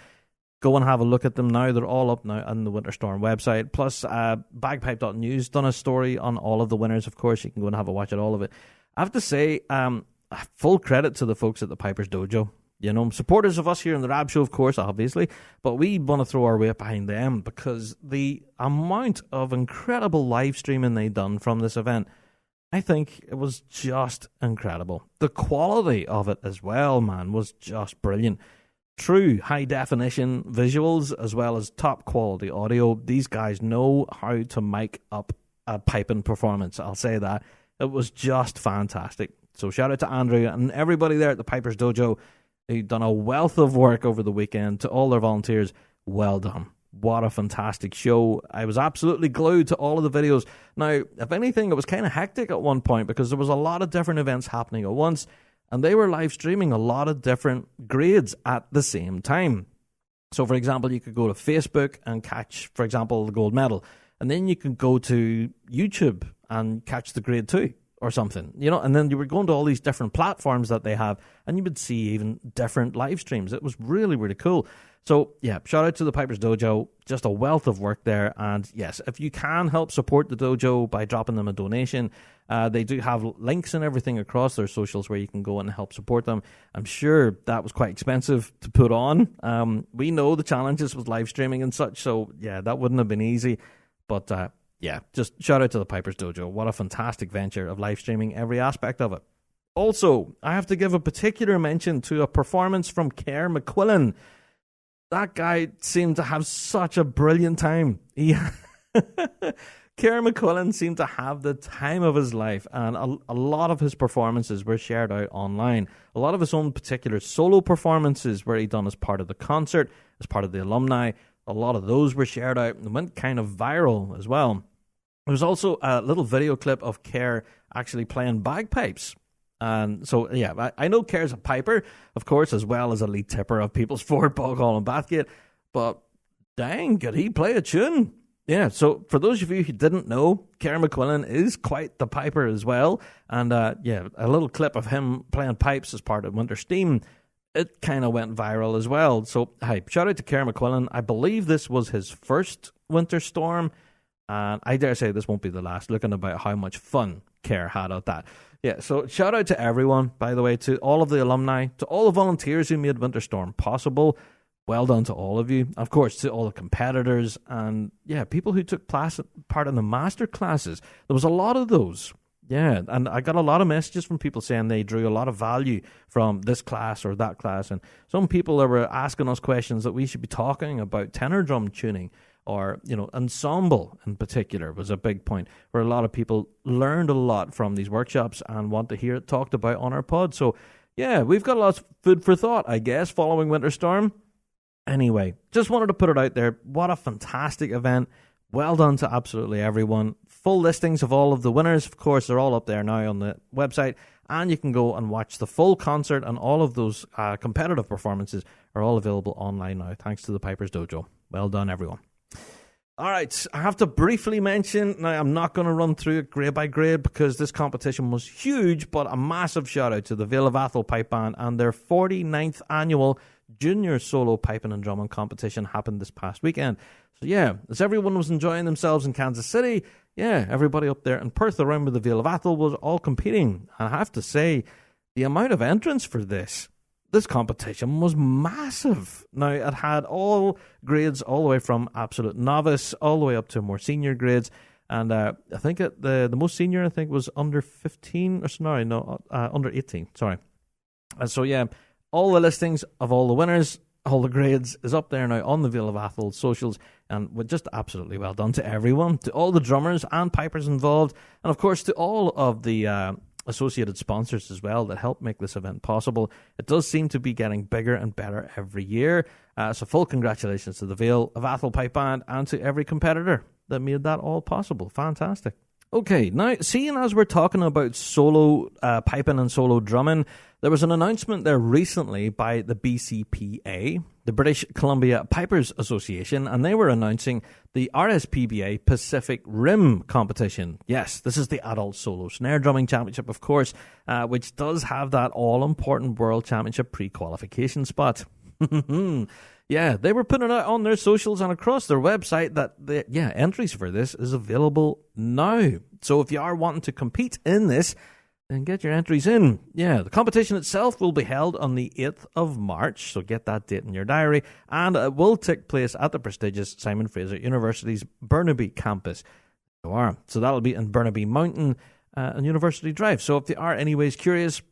Go and have a look at them now. They're all up now on the Winter Storm website. Plus, bagpipe.news done a story on all of the winners, of course. You can go and have a watch at all of it. I have to say, full credit to the folks at the Piper's Dojo. You know, supporters of us here in the Rab Show, of course, obviously. But we want to throw our weight behind them because the amount of incredible live streaming they done from this event, I think it was just incredible. The quality of it as well, man, was just brilliant. True high-definition visuals as well as top-quality audio. These guys know how to make up a piping performance, I'll say that. It was just fantastic. So shout out to Andrew and everybody there at the Piper's Dojo who've done a wealth of work over the weekend. To all their volunteers, well done. What a fantastic show. I was absolutely glued to all of the videos. Now, if anything, it was kind of hectic at one point because there was a lot of different events happening at once. And they were live streaming a lot of different grades at the same time. So, for example, you could go to Facebook and catch, for example, the gold medal. And then you could go to YouTube and catch the grade 2 or something. You know, and then you were going to all these different platforms that they have. And you would see even different live streams. It was really, really cool. So, yeah, shout out to the Piper's Dojo. Just a wealth of work there. And, yes, if you can help support the dojo by dropping them a donation, they do have links and everything across their socials where you can go and help support them. I'm sure that was quite expensive to put on. We know the challenges with live streaming and such. So, yeah, that wouldn't have been easy. But, yeah, just shout out to the Piper's Dojo. What a fantastic venture of live streaming every aspect of it. Also, I have to give a particular mention to a performance from Kerr McQuillan. That guy seemed to have such a brilliant time. Kerr McQuillan seemed to have the time of his life, and a lot of his performances were shared out online. A lot of his own particular solo performances were he done as part of the concert, as part of the alumni. A lot of those were shared out and went kind of viral as well. There was also a little video clip of Kerr actually playing bagpipes. And so, yeah, I know Kerr's a piper, of course, as well as a lead tipper of People's Ford, Boghall and Bathgate. But dang, could he play a tune? Yeah, so for those of you who didn't know, Kerr McQuillan is quite the piper as well. And, yeah, a little clip of him playing pipes as part of Winter Steam, it kind of went viral as well. So, hi, shout out to Kerr McQuillan. I believe this was his first Winter Storm. And I dare say this won't be the last, looking about how much fun Kerr had at that. Yeah, so shout out to everyone, by the way, to all of the alumni, to all the volunteers who made Winter Storm possible. Well done to all of you. Of course, to all the competitors and, yeah, people who took part in the master classes. There was a lot of those. Yeah, and I got a lot of messages from people saying they drew a lot of value from this class or that class. And some people that were asking us questions that we should be talking about tenor drum tuning. Or, you know, ensemble in particular was a big point where a lot of people learned a lot from these workshops and want to hear it talked about on our pod. So, yeah, we've got lots of food for thought, I guess, following Winter Storm. Anyway, just wanted to put it out there. What a fantastic event. Well done to absolutely everyone. Full listings of all of the winners, of course, they're all up there now on the website. And you can go and watch the full concert, and all of those competitive performances are all available online now, thanks to the Piper's Dojo. Well done, everyone. All right, I have to briefly mention, now I'm not going to run through it grade by grade because this competition was huge, but a massive shout out to the Vale of Atholl Pipe Band and their 49th annual Junior Solo Piping and Drumming competition happened this past weekend. So yeah, as everyone was enjoying themselves in Kansas City, yeah, everybody up there in Perth around with the Vale of Atholl was all competing. And I have to say, the amount of entrants for this competition was massive. Now, it had all grades, all the way from absolute novice, all the way up to more senior grades. And I think the most senior, I think, was under 15, or sorry, no, under 18, sorry. And so, yeah, all the listings of all the winners, all the grades is up there now on the Vale of Atholl socials. And we're just absolutely well done to everyone, to all the drummers and pipers involved. And, of course, to all of the associated sponsors as well that help make this event possible. It does seem to be getting bigger and better every year. So full congratulations to the Vale of Atholl Pipe Band and to every competitor that made that all possible. Fantastic. Okay, now seeing as we're talking about solo piping and solo drumming, there was an announcement there recently by the BCPA, the British Columbia Pipers Association, and they were announcing the RSPBA Pacific Rim competition. Yes, this is the Adult Solo Snare Drumming Championship, of course, which does have that all-important World Championship pre-qualification spot. Yeah, they were putting it out on their socials and across their website that, entries for this is available now. So if you are wanting to compete in this, then get your entries in. Yeah, the competition itself will be held on the 8th of March, so get that date in your diary, and it will take place at the prestigious Simon Fraser University's Burnaby campus. So that'll be in Burnaby Mountain and University Drive. So if you are anyways curious,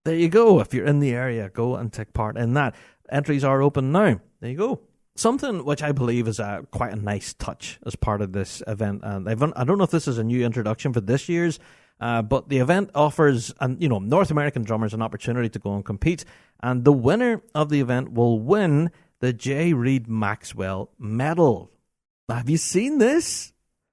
there you go. If you're in the area, go and take part in that. Entries are open now. There you go. Something which I believe is quite a nice touch as part of this event. And I don't know if this is a new introduction for this year's, but the event offers North American drummers an opportunity to go and compete. And the winner of the event will win the J. Reid Maxwell Medal. Have you seen this?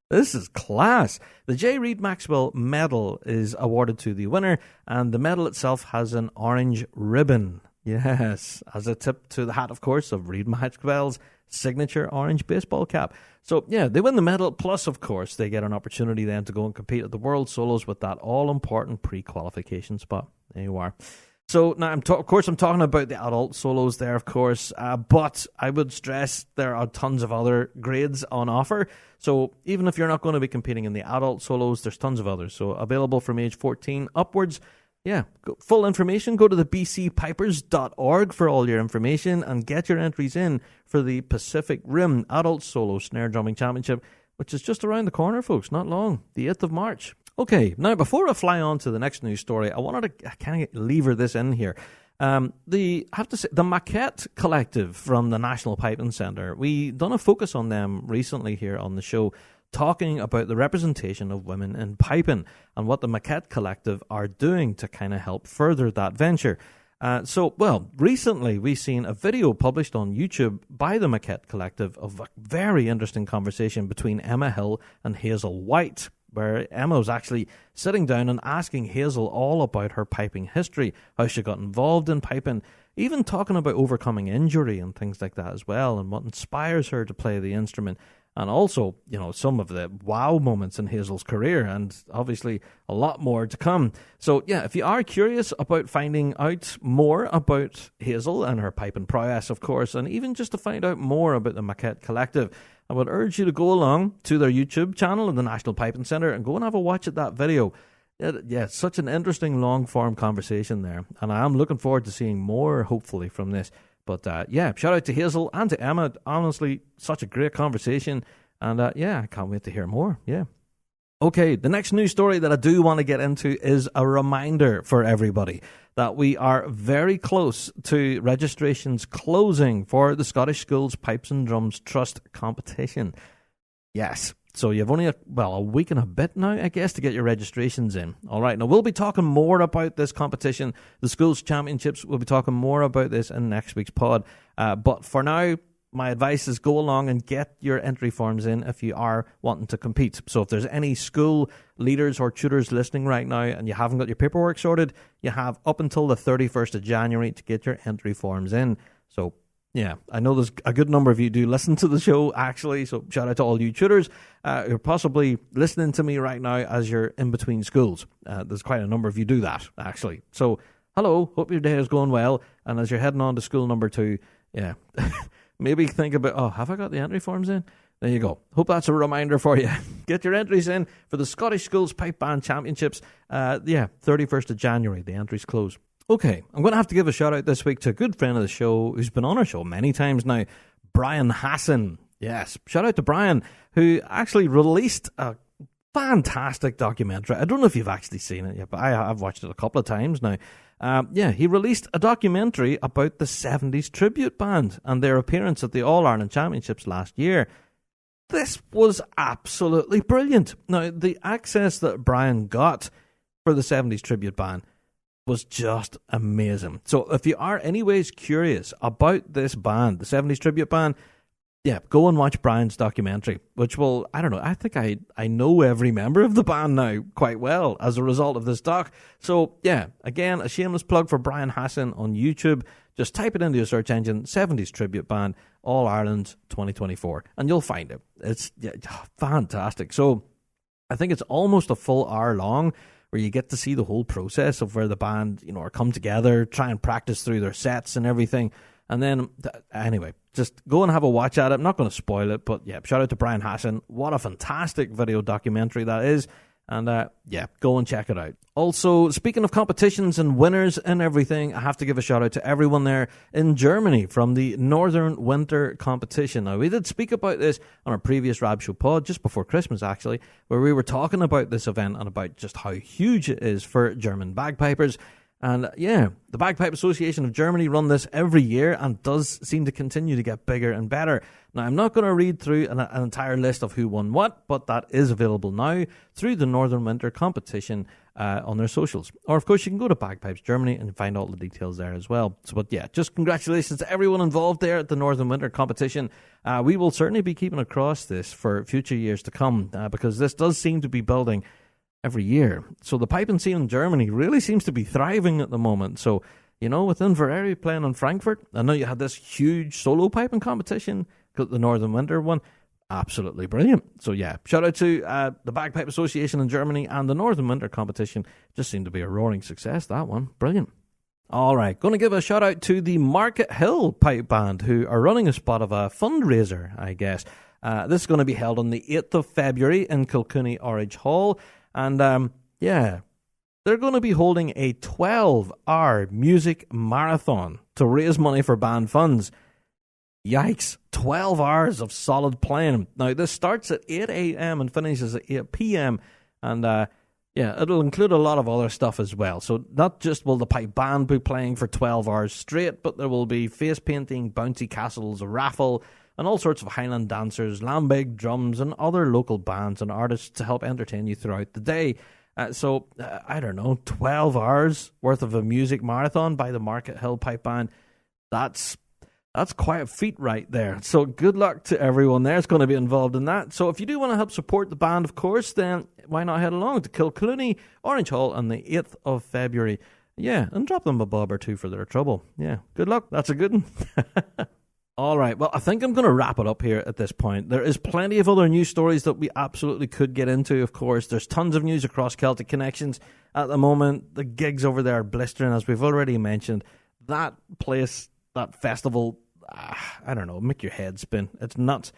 This is class. The J. Reid Maxwell Medal is awarded to the winner, and the medal itself has an orange ribbon. Yes, as a tip to the hat, of course, of Reid Maxwell's signature orange baseball cap. So, yeah, they win the medal, plus, of course, they get an opportunity then to go and compete at the World Solos with that all-important pre-qualification spot. There you are. So, now, I'm talking about the adult solos there, of course, but I would stress there are tons of other grades on offer. So, even if you're not going to be competing in the adult solos, there's tons of others. So, available from age 14 upwards. Yeah, full information, go to the bcpipers.org for all your information and get your entries in for the Pacific Rim Adult Solo Snare Drumming Championship, which is just around the corner, folks, not long, the 8th of March. Okay, now before I fly on to the next news story, I wanted to kind of lever this in here. I have to say, the Maquette Collective from the National Piping Centre, we done a focus on them recently here on the show, talking about the representation of women in piping and what the Maquette Collective are doing to kind of help further that venture. Recently we've seen a video published on YouTube by the Maquette Collective of a very interesting conversation between Emma Hill and Hazel White, where Emma was actually sitting down and asking Hazel all about her piping history, how she got involved in piping, even talking about overcoming injury and things like that as well, and what inspires her to play the instrument. And also, some of the wow moments in Hazel's career, and obviously a lot more to come. So, yeah, if you are curious about finding out more about Hazel and her piping prowess, of course, and even just to find out more about the Maquette Collective, I would urge you to go along to their YouTube channel in the National Piping Centre and go and have a watch at that video. Yeah, it's such an interesting long-form conversation there, and I am looking forward to seeing more, hopefully, from this. But, shout out to Hazel and to Emma. Honestly, such a great conversation. And, I can't wait to hear more. Yeah. Okay, the next news story that I do want to get into is a reminder for everybody that we are very close to registrations closing for the Scottish Schools Pipes and Drums Trust competition. Yes. So you have only a week and a bit now, I guess, to get your registrations in. All right. Now, we'll be talking more about this competition, the Schools Championships. We'll be talking more about this in next week's pod. But for now, my advice is go along and get your entry forms in if you are wanting to compete. So if there's any school leaders or tutors listening right now and you haven't got your paperwork sorted, you have up until the 31st of January to get your entry forms in. So, yeah, I know there's a good number of you do listen to the show, actually, so shout out to all you tutors who are possibly listening to me right now as you're in between schools. There's quite a number of you do that, actually. So, hello, hope your day is going well, and as you're heading on to school number 2, yeah, maybe think about, have I got the entry forms in? There you go. Hope that's a reminder for you. Get your entries in for the Scottish Schools Pipe Band Championships. 31st of January, the entries close. Okay, I'm going to have to give a shout out this week to a good friend of the show who's been on our show many times now, Brian Hassan. Yes, shout out to Brian, who actually released a fantastic documentary. I don't know if you've actually seen it yet, but I've watched it a couple of times now. He released a documentary about the 70s tribute band and their appearance at the All-Ireland Championships last year. This was absolutely brilliant. Now, the access that Brian got for the 70s tribute band was just amazing. So if you are anyways curious about this band, the 70s tribute band, go and watch Brian's documentary, which will, I don't know, I think I know every member of the band now quite well as a result of this doc. So, again, a shameless plug for Brian Hassan on YouTube. Just type it into your search engine, 70s Tribute Band, All Ireland 2024, and you'll find it. It's fantastic. So, I think it's almost a full hour long, where you get to see the whole process of where the band, are come together, try and practice through their sets and everything. And then, anyway, just go and have a watch at it. I'm not going to spoil it, but yeah, shout out to Brian Hassan. What a fantastic video documentary that is. And yeah, go and check it out. Also, speaking of competitions and winners and everything, I have to give a shout out to everyone there in Germany from the Northern Winter Competition. Now, we did speak about this on our previous Rab Show pod, just before Christmas actually, where we were talking about this event and about just how huge it is for German bagpipers. And yeah, the Bagpipe Association of Germany run this every year and does seem to continue to get bigger and better. Now, I'm not going to read through an entire list of who won what, but that is available now through the Northern Winter Competition on their socials. Or, of course, you can go to Bagpipes Germany and find all the details there as well. So, but yeah, just congratulations to everyone involved there at the Northern Winter Competition. We will certainly be keeping across this for future years to come because this does seem to be building every year. So the piping scene in Germany really seems to be thriving at the moment. So, you know, with Inverary playing in Frankfurt, I know you had this huge solo piping competition, got the Northern Winter one. Absolutely brilliant. So yeah, shout out to the Bagpipe Association in Germany and the Northern Winter Competition. Just seemed to be a roaring success, that one. Brilliant. All right, going to give a shout out to the Market Hill Pipe Band, who are running a spot of a fundraiser, I guess. This is going to be held on the 8th of February in Kilcooney Orage Hall. And yeah, they're going to be holding a 12-hour music marathon to raise money for band funds. Yikes, 12 hours of solid playing. Now, this starts at 8 a.m. and finishes at 8 p.m. And yeah, it'll include a lot of other stuff as well. So not just will the pipe band be playing for 12 hours straight, but there will be face painting, bouncy castles, a raffle, and all sorts of Highland dancers, lambig, drums, and other local bands and artists to help entertain you throughout the day. So, I don't know, 12 hours worth of a music marathon by the Market Hill Pipe Band. That's quite a feat right there. So good luck to everyone there. It's going to be involved in that. So if you do want to help support the band, of course, then why not head along to Kilcooney Orange Hall on the 8th of February. Yeah, and drop them a bob or two for their trouble. Yeah, good luck. That's a good one. All right, well, I think I'm going to wrap it up here at this point. There is plenty of other news stories that we absolutely could get into, of course. There's tons of news across Celtic Connections at the moment. The gigs over there are blistering, as we've already mentioned. That place, that festival, I don't know, make your head spin. It's nuts.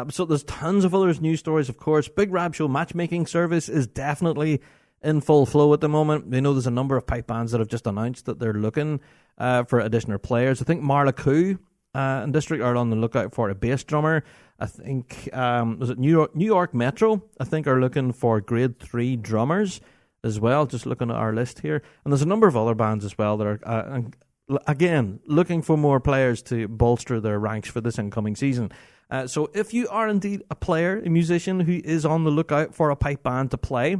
So there's tons of other news stories, of course. Big Rab Show matchmaking service is definitely in full flow at the moment. We know there's a number of pipe bands that have just announced that they're looking for additional players. I think Marlaku and District are on the lookout for a bass drummer. I think, was it New York Metro, I think, are looking for grade 3 drummers as well, just looking at our list here. And there's a number of other bands as well that are, again, looking for more players to bolster their ranks for this incoming season. So if you are indeed a player, a musician who is on the lookout for a pipe band to play,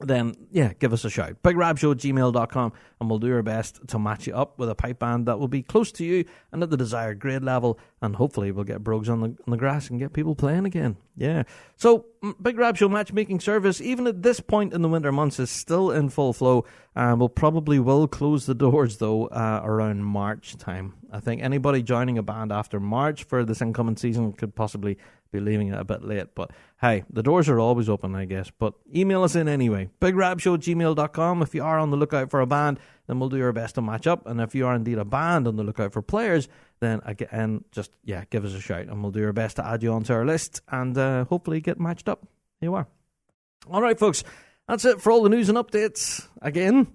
then, yeah, give us a shout. bigrabshow@gmail.com, and we'll do our best to match you up with a pipe band that will be close to you and at the desired grade level, and hopefully we'll get brogues on the grass and get people playing again. Yeah. So, Big Rab Show matchmaking service, even at this point in the winter months, is still in full flow, and we'll probably will close the doors, though, around March time. I think anybody joining a band after March for this incoming season could possibly be leaving it a bit late, but hey, the doors are always open, I guess. But email us in anyway, bigrabshow@gmail.com. If you are on the lookout for a band, then we'll do our best to match up, and if you are indeed a band on the lookout for players, then again, just give us a shout, and we'll do our best to add you onto our list and hopefully get matched up. Here you are. All right, folks, that's it for all the news and updates. Again,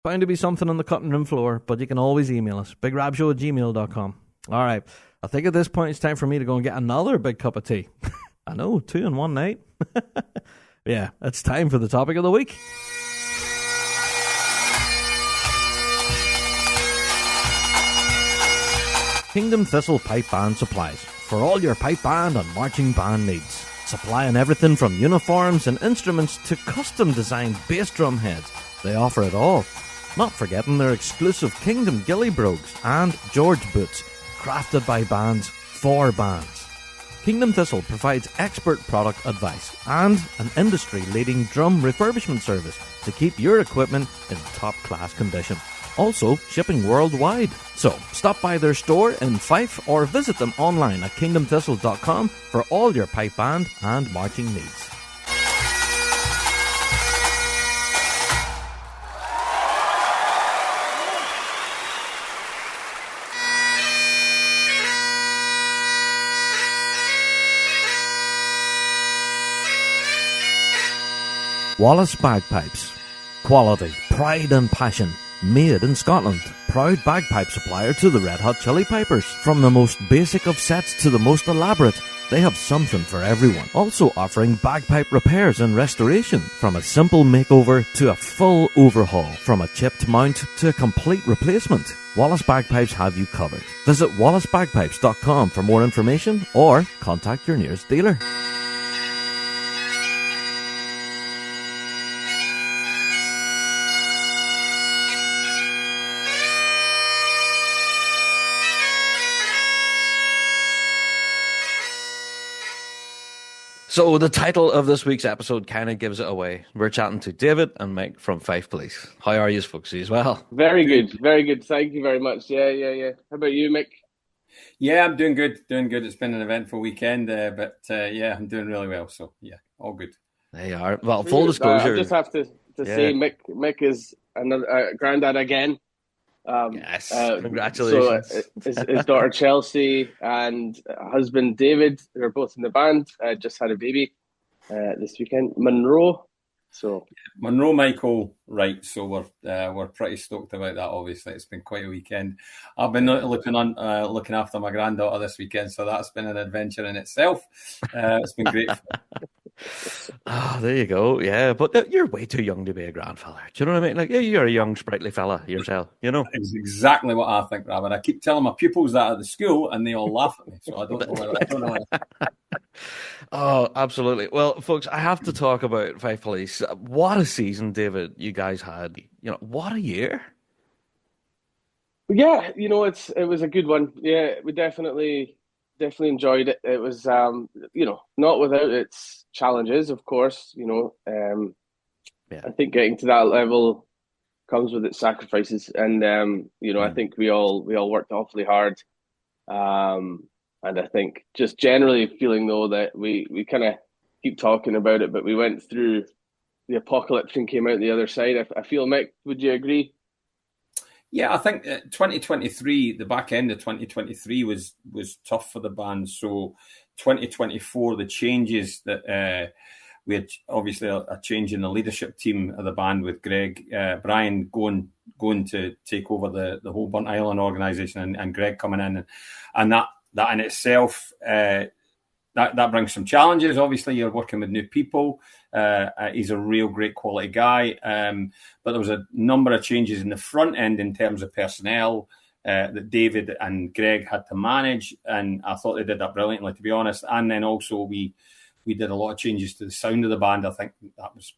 bound to be something on the cutting room floor, but you can always email us, bigrabshow@gmail.com. All right, I think at this point it's time for me to go and get another big cup of tea. I know, 2 in one night. Yeah, it's time for the topic of the week. Kingdom Thistle Pipe Band Supplies. For all your pipe band and marching band needs. Supplying everything from uniforms and instruments to custom designed bass drum heads. They offer it all. Not forgetting their exclusive Kingdom Gilly Brogues and George Boots, crafted by bands for bands. Kingdom Thistle provides expert product advice and an industry-leading drum refurbishment service to keep your equipment in top-class condition. Also, shipping worldwide. So, stop by their store in Fife or visit them online at kingdomthistle.com for all your pipe band and marching needs. Wallace Bagpipes. Quality, pride and passion. Made in Scotland. Proud bagpipe supplier to the Red Hot Chili Pipers. From the most basic of sets to the most elaborate, they have something for everyone. Also offering bagpipe repairs and restoration. From a simple makeover to a full overhaul. From a chipped mount to a complete replacement. Wallace Bagpipes have you covered. Visit wallacebagpipes.com for more information or contact your nearest dealer. So the title of this week's episode kind of gives it away. We're chatting to David and Mick from Fife Police. How are you, folks, as well? Very good, very good. Thank you very much. Yeah. How about you, Mick? Yeah, I'm doing good. It's been an eventful weekend, but I'm doing really well. So yeah, all good. There you are. Well, full disclosure. I just have to say, Mick is another granddad again. Yes, congratulations. So his daughter Chelsea and husband David, who are both in the band, just had a baby this weekend, Monroe. So Monroe Michael, right? So we're pretty stoked about that. Obviously, it's been quite a weekend. I've been looking after my granddaughter this weekend, so that's been an adventure in itself. It's been great. Oh, there you go. Yeah, but you're way too young to be a grandfather. Do you know what I mean? Like, yeah, you're a young, sprightly fella yourself, you know? It's exactly what I think, Rab. And I keep telling my pupils that at the school, and they all laugh at me. So I don't know. Oh, absolutely. Well, folks, I have to talk about Fife Police. What a season, David, you guys had. You know, what a year. Yeah, it was a good one. Yeah, we definitely enjoyed it. It was, not without its challenges, of course. I think getting to that level comes with its sacrifices, and I think we all worked awfully hard. And I think just generally feeling though that we kind of keep talking about it, but we went through the apocalypse and came out the other side. I feel, Mick, would you agree? Yeah, I think 2023, the back end of 2023 was tough for the band. So 2024, the changes that we had, obviously a change in the leadership team of the band with Greg, Brian going to take over the whole Burnt Island organisation and Greg coming in, and that in itself, that brings some challenges. Obviously, you're working with new people. He's a real great quality guy. But there was a number of changes in the front end in terms of personnel that David and Greg had to manage. And I thought they did that brilliantly, to be honest. And then also we did a lot of changes to the sound of the band. I think that was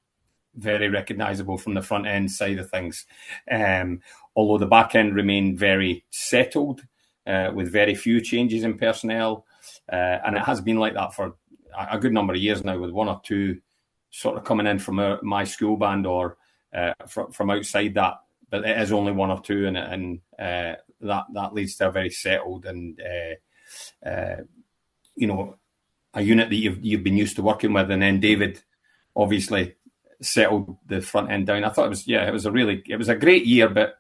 very recognisable from the front end side of things. Although the back end remained very settled, with very few changes in personnel. And it has been like that for a good number of years now, with one or two sort of coming in from my school band or from outside that. But it is only one or two, and that leads to a very settled and, a unit that you've been used to working with. And then David obviously settled the front end down. I thought it was a great year, but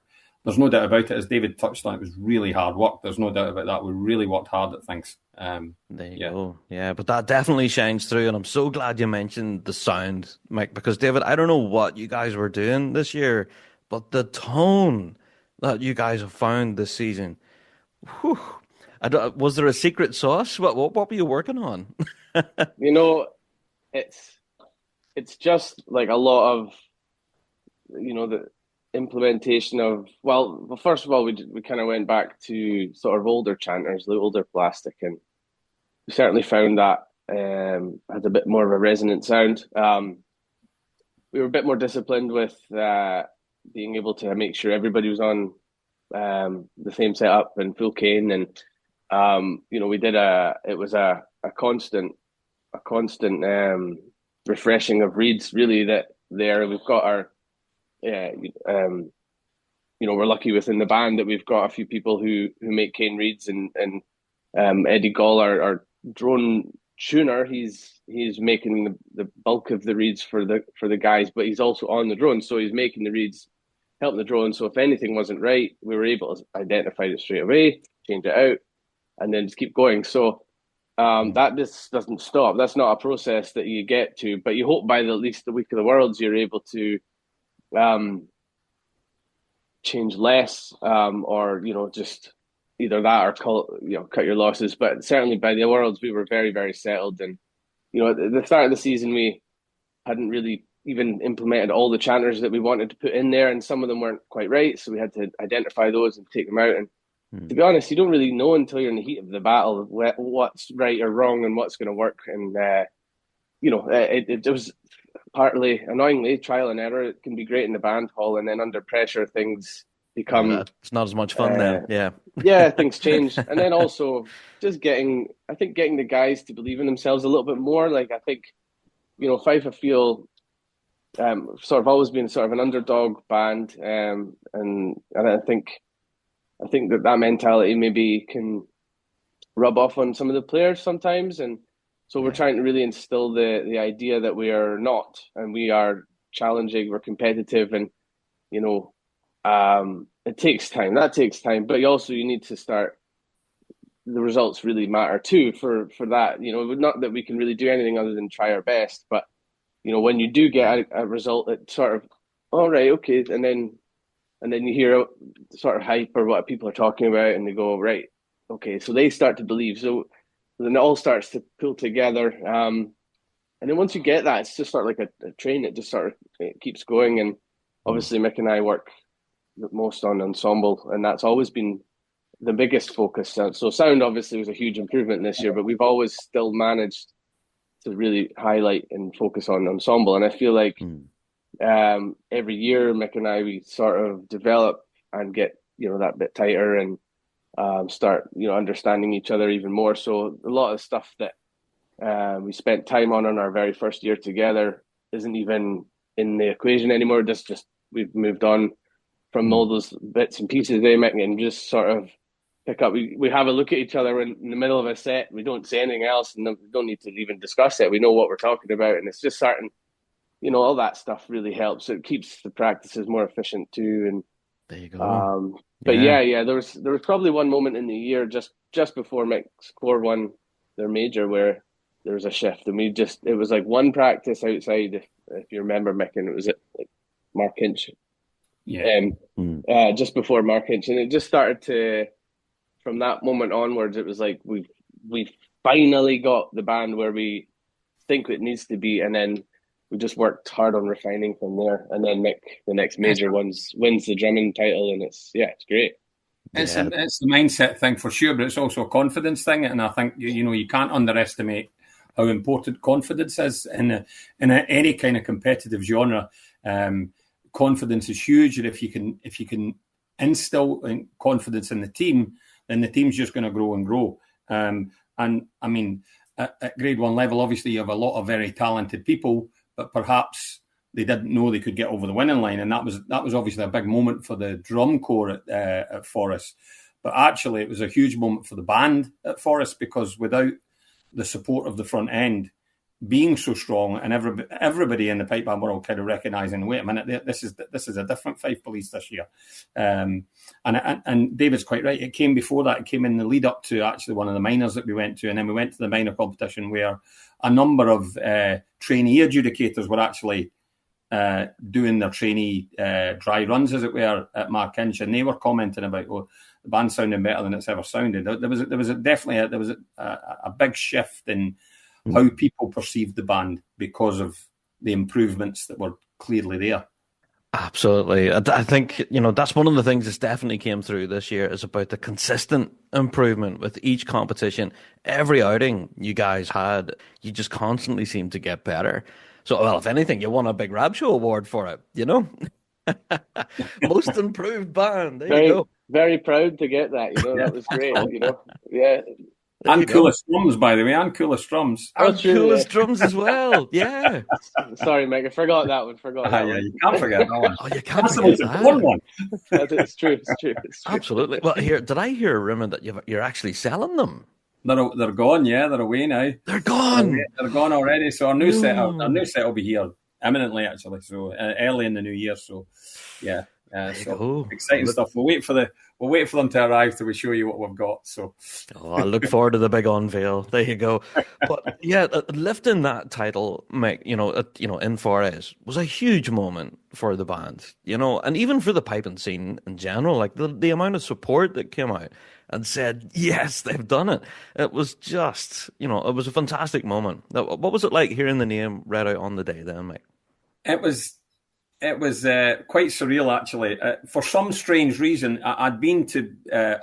there's no doubt about it. As David touched on, it was really hard work. There's no doubt about that. We really worked hard at things. There you go. Yeah, but that definitely shines through. And I'm so glad you mentioned the sound, Mike, because David, I don't know what you guys were doing this year, but the tone that you guys have found this season, was there a secret sauce? What were you working on? It's just like a lot of, the implementation of, well, first of all, we kind of went back to sort of older chanters, the older plastic, and we certainly found that had a bit more of a resonant sound. We were a bit more disciplined with being able to make sure everybody was on the same setup and full cane, and we did it was a constant refreshing of reeds, really. That there we've got our we're lucky within the band that we've got a few people who make cane reeds, and Eddie Gall, our drone tuner, he's making the bulk of the reeds for the guys, but he's also on the drone, so he's making the reeds, helping the drone. So if anything wasn't right, we were able to identify it straight away, change it out, and then just keep going. So that just doesn't stop. That's not a process that you get to, but you hope by at least the week of the Worlds you're able to change less, or just either that or cut your losses. But certainly by the Worlds we were very, very settled, and at the start of the season we hadn't really even implemented all the chanters that we wanted to put in there, and some of them weren't quite right, so we had to identify those and take them out. And to be honest, you don't really know until you're in the heat of the battle what's right or wrong and what's going to work. And it was partly, annoyingly, trial and error. It can be great in the band hall, and then under pressure things become it's not as much fun then. Yeah, things change. And then also just getting the guys to believe in themselves a little bit more. Like, I think Fife, I feel sort of always been sort of an underdog band, and I think that mentality maybe can rub off on some of the players sometimes, and so we're trying to really instill the idea that we are not, and we are challenging, we're competitive, and it takes time. That takes time, but you need to start. The results really matter too for that. Not that we can really do anything other than try our best, but when you do get a result that sort of, all right, okay, and then you hear sort of hype or what people are talking about, and they go, right, okay, so they start to believe. So then it all starts to pull together. And then once you get that, it's just sort of like a train that just sort of it keeps going. And obviously Mick and I work the most on ensemble, and that's always been the biggest focus. So sound obviously was a huge improvement this year, but we've always still managed to really highlight and focus on ensemble. And I feel like every year Mick and I, we sort of develop and get that bit tighter and start understanding each other even more. So a lot of stuff that we spent time on our very first year together isn't even in the equation anymore. Just we've moved on from all those bits and pieces they make, and just sort of pick up. We have a look at each other in the middle of a set. We don't say anything else, and we don't need to even discuss it. We know what we're talking about, and it's just starting. All that stuff really helps. It keeps the practices more efficient too. And there you go. But yeah, there was probably one moment in the year just before Mick's Core won their major where there was a shift, and it was like one practice outside, if you remember, Mick, and it was at Mark Hinch. Just before Mark Hinch, and it just started to. From that moment onwards, it was like we finally got the band where we think it needs to be, and then we just worked hard on refining from there. And then Mick, the next major wins the drumming title, and it's great. It's the mindset thing for sure, but it's also a confidence thing, and I think you can't underestimate how important confidence is in any kind of competitive genre. Confidence is huge, and if you can instill confidence in the team, then the team's just going to grow and grow. And I mean, at grade one level, obviously you have a lot of very talented people, but perhaps they didn't know they could get over the winning line, and that was obviously a big moment for the drum corps at Forest. But actually, it was a huge moment for the band at Forest, because without the support of the front end being so strong, and everybody in the pipe band world kind of recognising, wait a minute, this is a different Fife Police this year. And David's quite right. It came before that. It came in the lead up to actually one of the minors that we went to, and then we went to the minor competition where a number of trainee adjudicators were actually doing their trainee dry runs, as it were, at Mark Hinch, and they were commenting about, the band sounding better than it's ever sounded. There was a big shift in how people perceived the band because of the improvements that were clearly there. Absolutely. I think, that's one of the things that's definitely came through this year, is about the consistent improvement with each competition. Every outing you guys had, you just constantly seem to get better. So, well, if anything, you won a Big Rab Show award for it, Most improved band. There you go. Very proud to get that, that was great, Yeah. And coolest drums, by the way, and coolest drums. And coolest drums as well, yeah. Sorry, Meg, I forgot that one. Yeah, you can't forget that one. Oh, you can't forget that. One. It's true. Absolutely. Well, did I hear a rumour that you're actually selling them? They're gone, yeah. They're away now. They're gone. They're gone already. So our new set will be here imminently, actually. So early in the new year. So, yeah. So exciting stuff. We'll wait for them to arrive till we show you what we've got. So I look forward to the big unveil. There you go. But yeah, lifting that title, Mick, in Forres was a huge moment for the band, and even for the piping scene in general. Like the amount of support that came out and said, yes, they've done it. It was just, it was a fantastic moment. What was it like hearing the name read out on the day then, Mick? It was quite surreal, actually. For some strange reason, I'd been to,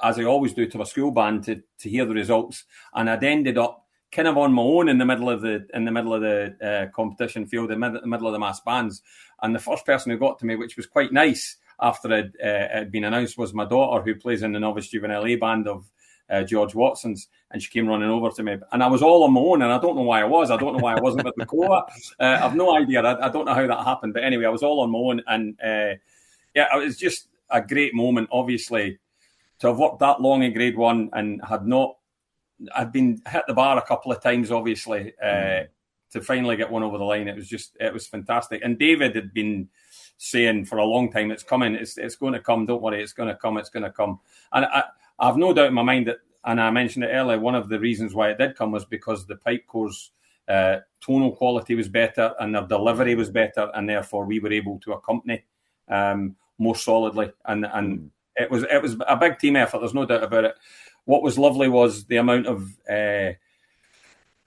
as I always do, to my school band to hear the results, and I'd ended up kind of on my own in the middle of the competition field, in the middle of the mass bands. And the first person who got to me, which was quite nice after it had been announced, was my daughter, who plays in the Novice Juvenile A band of George Watson's, and she came running over to me, and I was all on my own, and I don't know why I was. I don't know why I wasn't with the Coa. I've no idea. I don't know how that happened, but anyway, I was all on my own, and it was just a great moment. Obviously, to have worked that long in Grade 1 and I'd been hit the bar a couple of times, obviously, to finally get one over the line. It was fantastic. And David had been saying for a long time, it's coming, it's going to come, don't worry, it's going to come. And I have no doubt in my mind that, and I mentioned it earlier, one of the reasons why it did come was because the pipe core's tonal quality was better and their delivery was better, and therefore we were able to accompany more solidly. And it was a big team effort, there's no doubt about it. What was lovely was the amount of guys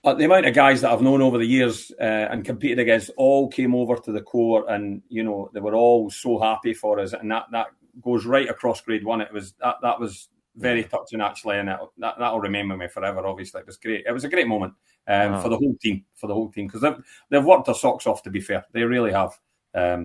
that I've known over the years and competed against all came over to the core, and they were all so happy for us, and that goes right across Grade 1. It was that was very touching, actually, and that'll remain with me forever. Obviously, it was great. It was a great moment for the whole team, because they've worked their socks off. To be fair, they really have.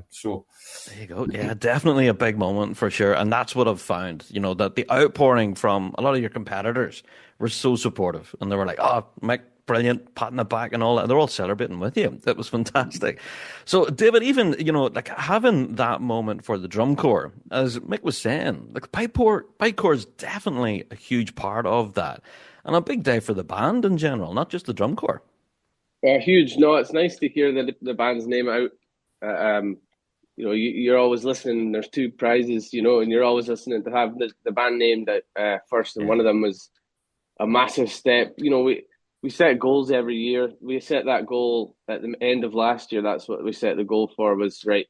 So there you go. Yeah, definitely a big moment for sure. And that's what I've found, that the outpouring from a lot of your competitors were so supportive, and they were like, "Oh, Mick, brilliant," patting it back and all that. They're all celebrating with you. It was fantastic. So, David, even, like having that moment for the drum corps, as Mick was saying, like pipe corps is definitely a huge part of that, and a big day for the band in general, not just the drum corps. Huge. No, it's nice to hear the band's name out. You're always listening. There's 2 prizes, and you're always listening to have the band named first, and one of them was a massive step. We set goals every year. We set that goal at the end of last year. That's what we set the goal for, was right.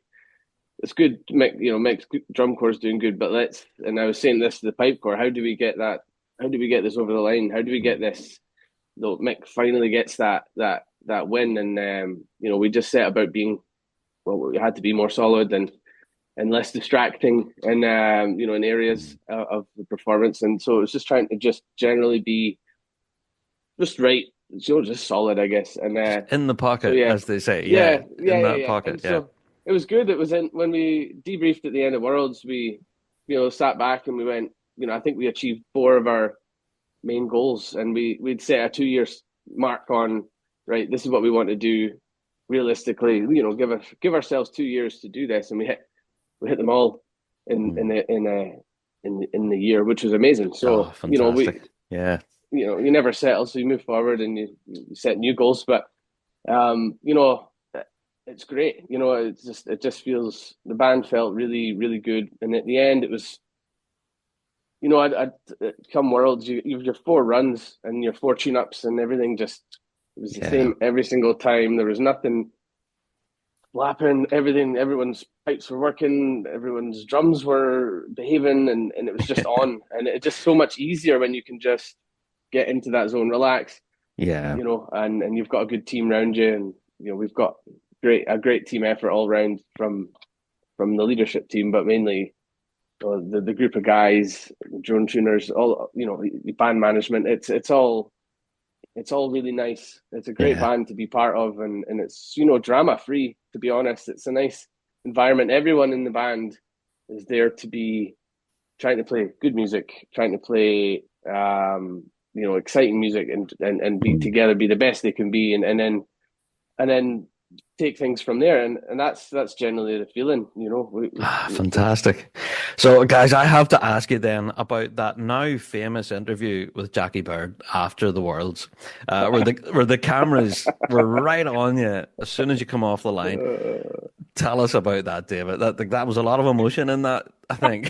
It's good, Mick's drum corps is doing good, but and I was saying this to the pipe corps, how do we get that? How do we get this over the line? How do we get this? Mick finally gets that win, and we just set about being, we had to be more solid and less distracting, and in areas of the performance, and so it was just trying to just generally be just right, just solid, I guess, and in the pocket, as they say, in that pocket. So it was good. It was when we debriefed at the end of Worlds, we sat back and we went, I think we achieved 4 of our main goals, and we'd set a 2-year mark on, right, this is what we want to do realistically, give ourselves 2 years to do this, and we hit them all in the year, which was amazing. So fantastic. you never settle, so you move forward and you set new goals. But it's great. It just feels, the band felt really, really good, and at the end it was, I'd come Worlds, you have your 4 runs and your 4 tune-ups, and everything just, it was the same every single time. There was nothing flapping, everyone's pipes were working, everyone's drums were behaving, and it was just on. And it's just so much easier when you can just get into that zone, relax. Yeah. And you've got a good team around you, and we've got a great team effort all round from the leadership team, but mainly the group of guys, drone tuners, all the band management. It's all really nice. It's a great band to be part of, and it's drama free, to be honest. It's a nice environment. Everyone in the band is there to be trying to play good music, trying to play exciting music, and be together, be the best they can be, and then take things from there, and that's generally the feeling. Fantastic. So, guys, I have to ask you then about that now famous interview with Jackie Baird after the Worlds, where the cameras were right on you as soon as you come off the line. Tell us about that, David. That was a lot of emotion in that I think.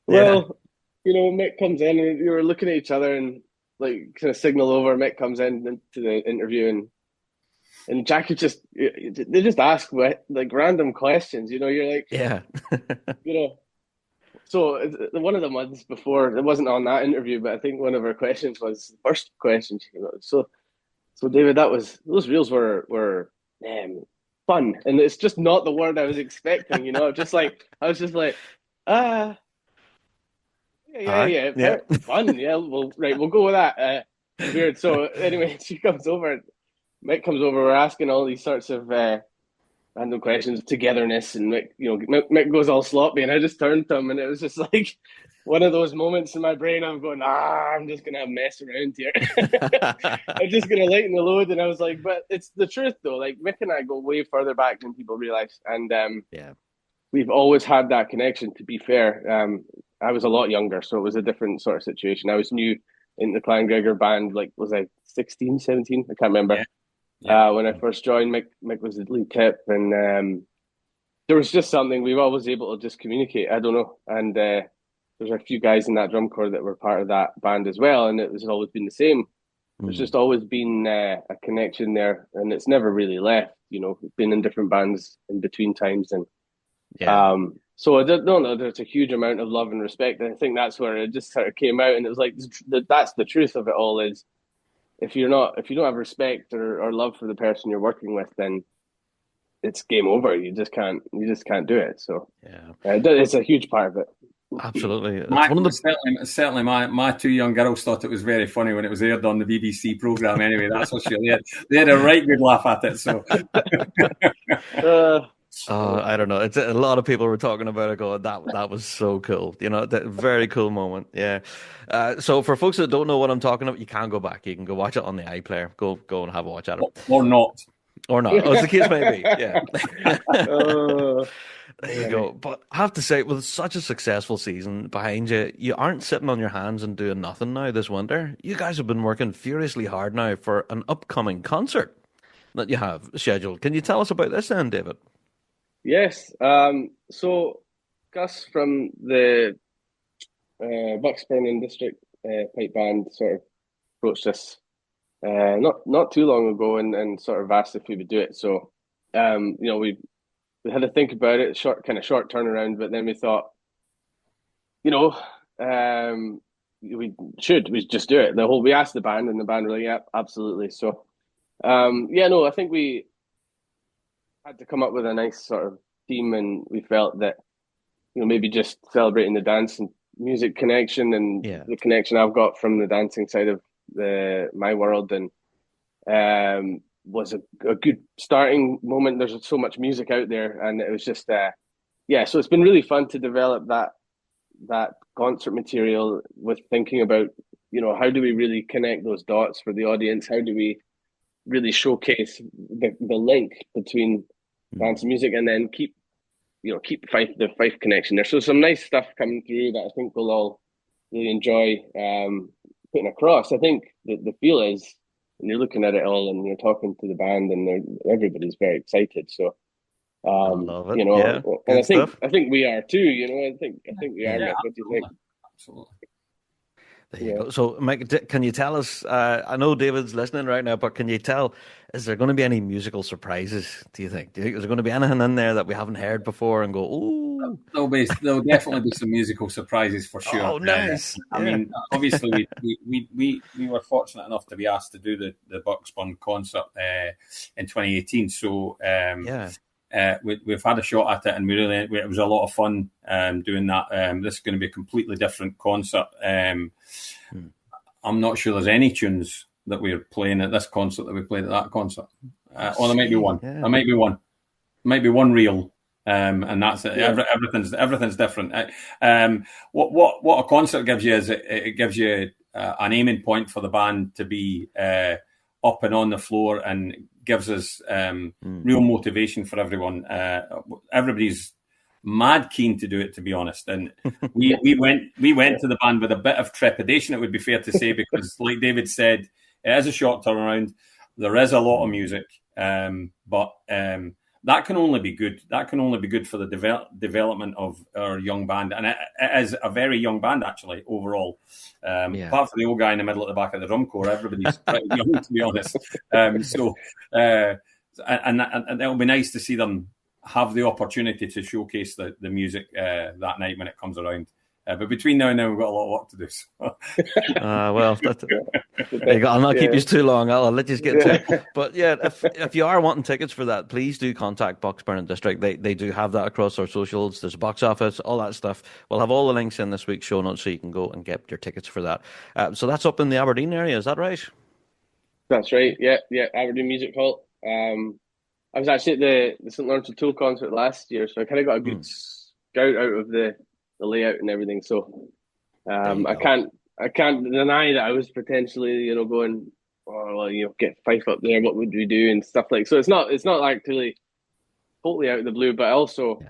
Well, Mick comes in and we were looking at each other and like kind of signal over. Mick comes in into the interview and Jackie they just ask like random questions. You're like, Yeah. So one of the months before, it wasn't on that interview, but I think one of her questions was the first question she came out. So David, those reels were fun, and it's just not the word I was expecting. I was just like, yeah, fun, yeah. Well, right, we'll go with that. Weird. So anyway, she comes over, Mick comes over. We're asking all these sorts of random questions, togetherness, and Mick goes all sloppy, and I just turned to him, and it was just like one of those moments in my brain. I'm going, I'm just gonna mess around here. I'm just gonna lighten the load, and I was like, but it's the truth though. Like Mick and I go way further back than people realize, and we've always had that connection. To be fair, I was a lot younger, so it was a different sort of situation. I was new in the Clan Gregor band, like was I 16, 17? I can't remember. When I first joined, Mick was the lead tip, and there was just something we were always able to just communicate. I don't know, and there's a few guys in that drum corps that were part of that band as well, and it was always been the same. There's just always been a connection there, and it's never really left. We've been in different bands in between times, and so I don't know. There's a huge amount of love and respect, and I think that's where it just sort of came out, and it was like that's the truth of it all is. If you don't have respect or love for the person you're working with, then it's game over. You just can't do it. So it's a huge part of it. Absolutely. Certainly my two young girls thought it was very funny when it was aired on the BBC programme anyway, that's for sure. They had a right good laugh at it. So I don't know. It's a lot of people were talking about it going, that was so cool. That very cool moment. Yeah. So for folks that don't know what I'm talking about, you can go back. You can go watch it on the iPlayer. Go and have a watch at it. Or not. As the case may be. Yeah. There you go. But I have to say, with such a successful season behind you, you aren't sitting on your hands and doing nothing now this winter. You guys have been working furiously hard now for an upcoming concert that you have scheduled. Can you tell us about this then, David? Yes. So Gus from the Bucksburn District pipe band sort of approached us not too long ago and sort of asked if we would do it. So we had to think about it, short turnaround, but then we thought, we just do it. We asked the band, and the band were like, yeah, absolutely. So I think we had to come up with a nice sort of theme, and we felt that maybe just celebrating the dance and music connection and the connection I've got from the dancing side of my world, and was a good starting moment. There's so much music out there, and it was just so it's been really fun to develop that concert material with thinking about how do we really connect those dots for the audience, how do we really showcase the link between dance and music, and then keep the Fife connection there. So some nice stuff coming through that I think we'll all really enjoy putting across. I think the feel is, when you're looking at it all and you're talking to the band, and everybody's very excited. So I love it. And I think we are too. I think we are. Yeah, what do you think? Absolutely. There you go. So, Mike, can you tell us? I know David's listening right now, but can you tell? Is there going to be any musical surprises? Do you think? Is there going to be anything in there that we haven't heard before and go, ooh? There'll definitely be some musical surprises for sure. Oh, nice! I mean, obviously, we were fortunate enough to be asked to do the Bucksburn concert in 2018. So we've had a shot at it, and it was a lot of fun doing that. This is going to be a completely different concert. I'm not sure there's any tunes that we're playing at this concert that we played at that concert. Or there might be one. Yeah. There might be one. Might be one reel. And that's it. Yeah. Everything's different. What a concert gives you is it gives you an aiming point for the band to be up and on the floor, and gives us real motivation for everyone. Everybody's mad keen to do it, to be honest. And we went to the band with a bit of trepidation, it would be fair to say, because like David said, it is a short turnaround. There is a lot of music, but that can only be good. That can only be good for the development of our young band, and it is a very young band actually overall. Apart from the old guy in the middle at the back of the drum corps, everybody's pretty young, to be honest. And it'll be nice to see them have the opportunity to showcase the music that night when it comes around. But between now and then, we've got a lot of work to do. So. I'll not keep you too long. I'll let you get to it. But yeah, if you are wanting tickets for that, please do contact Bucksburn District. They do have that across our socials. There's a box office, all that stuff. We'll have all the links in this week's show notes so you can go and get your tickets for that. So that's up in the Aberdeen area, is that right? That's right. Yeah, Aberdeen Music Hall. I was actually at the St. Lawrence O'Toole concert last year, so I kind of got a good scout out of the layout and everything. So I can't deny that I was potentially, going, get Fife up there. What would we do and stuff like. So it's not like really totally out of the blue, but also,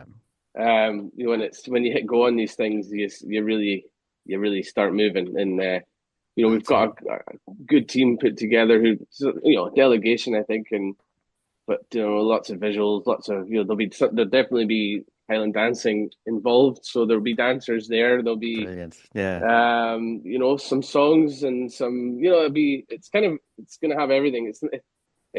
when you hit go on these things, you really start moving. And we've got a good team put together who, delegation, I think, but lots of visuals, lots of there'll definitely be Highland dancing involved, so there'll be dancers there. There'll be some songs and some it's going to have everything.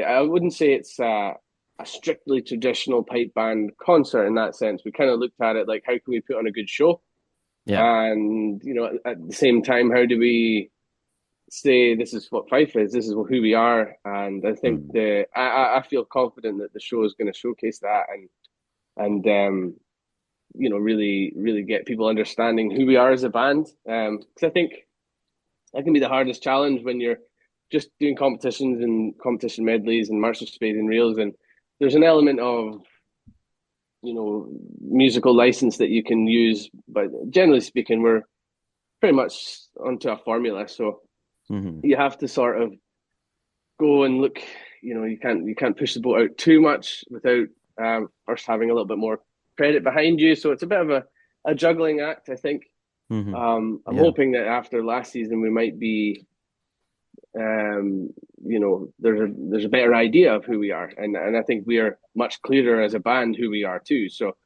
I wouldn't say it's a strictly traditional pipe band concert in that sense. We kind of looked at it like, how can we put on a good show? And at the same time, how do we say this is what Fife is, this is who we are? And I think I feel confident that the show is going to showcase that and really get people understanding who we are as a band. Because I think that can be the hardest challenge when you're just doing competitions and competition medleys and march of spades and reels, and there's an element of musical license that you can use, but generally speaking, we're pretty much onto a formula. So you have to sort of go and look. You can't push the boat out too much without first having a little bit more credit behind you. So it's a bit of a juggling act, I think. I'm hoping that after last season we might be, there's a better idea of who we are, and I think we are much clearer as a band who we are too. So,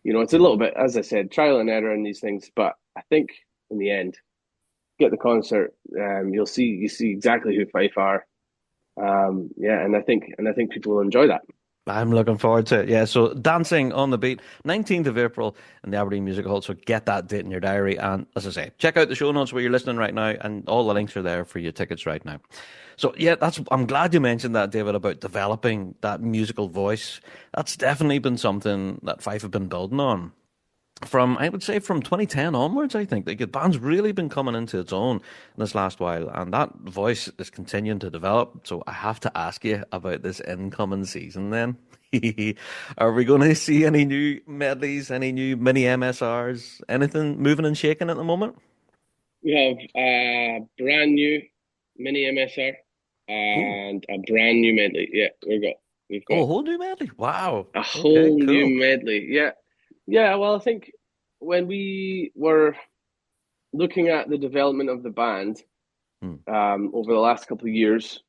it's a little bit, as I said, trial and error in these things, but I think in the end, get the concert, you see exactly who Fife are. And I think people will enjoy that. I'm looking forward to it. Yeah, so Dancing on the Beat, 19th of April in the Aberdeen Music Hall. So get that date in your diary. And as I say, check out the show notes where you're listening right now, and all the links are there for your tickets right now. So yeah, I'm glad you mentioned that, David, about developing that musical voice. That's definitely been something that Fife have been building on. From 2010 onwards, I think the band's really been coming into its own in this last while, and that voice is continuing to develop. So I have to ask you about this incoming season then. Are we going to see any new medleys, any new mini MSRs, anything moving and shaking at the moment? We have a brand new mini MSR and a brand new medley. Yeah, we've got a whole new medley. Wow, a whole new medley. Yeah. Yeah, well, I think when we were looking at the development of the band over the last couple of years,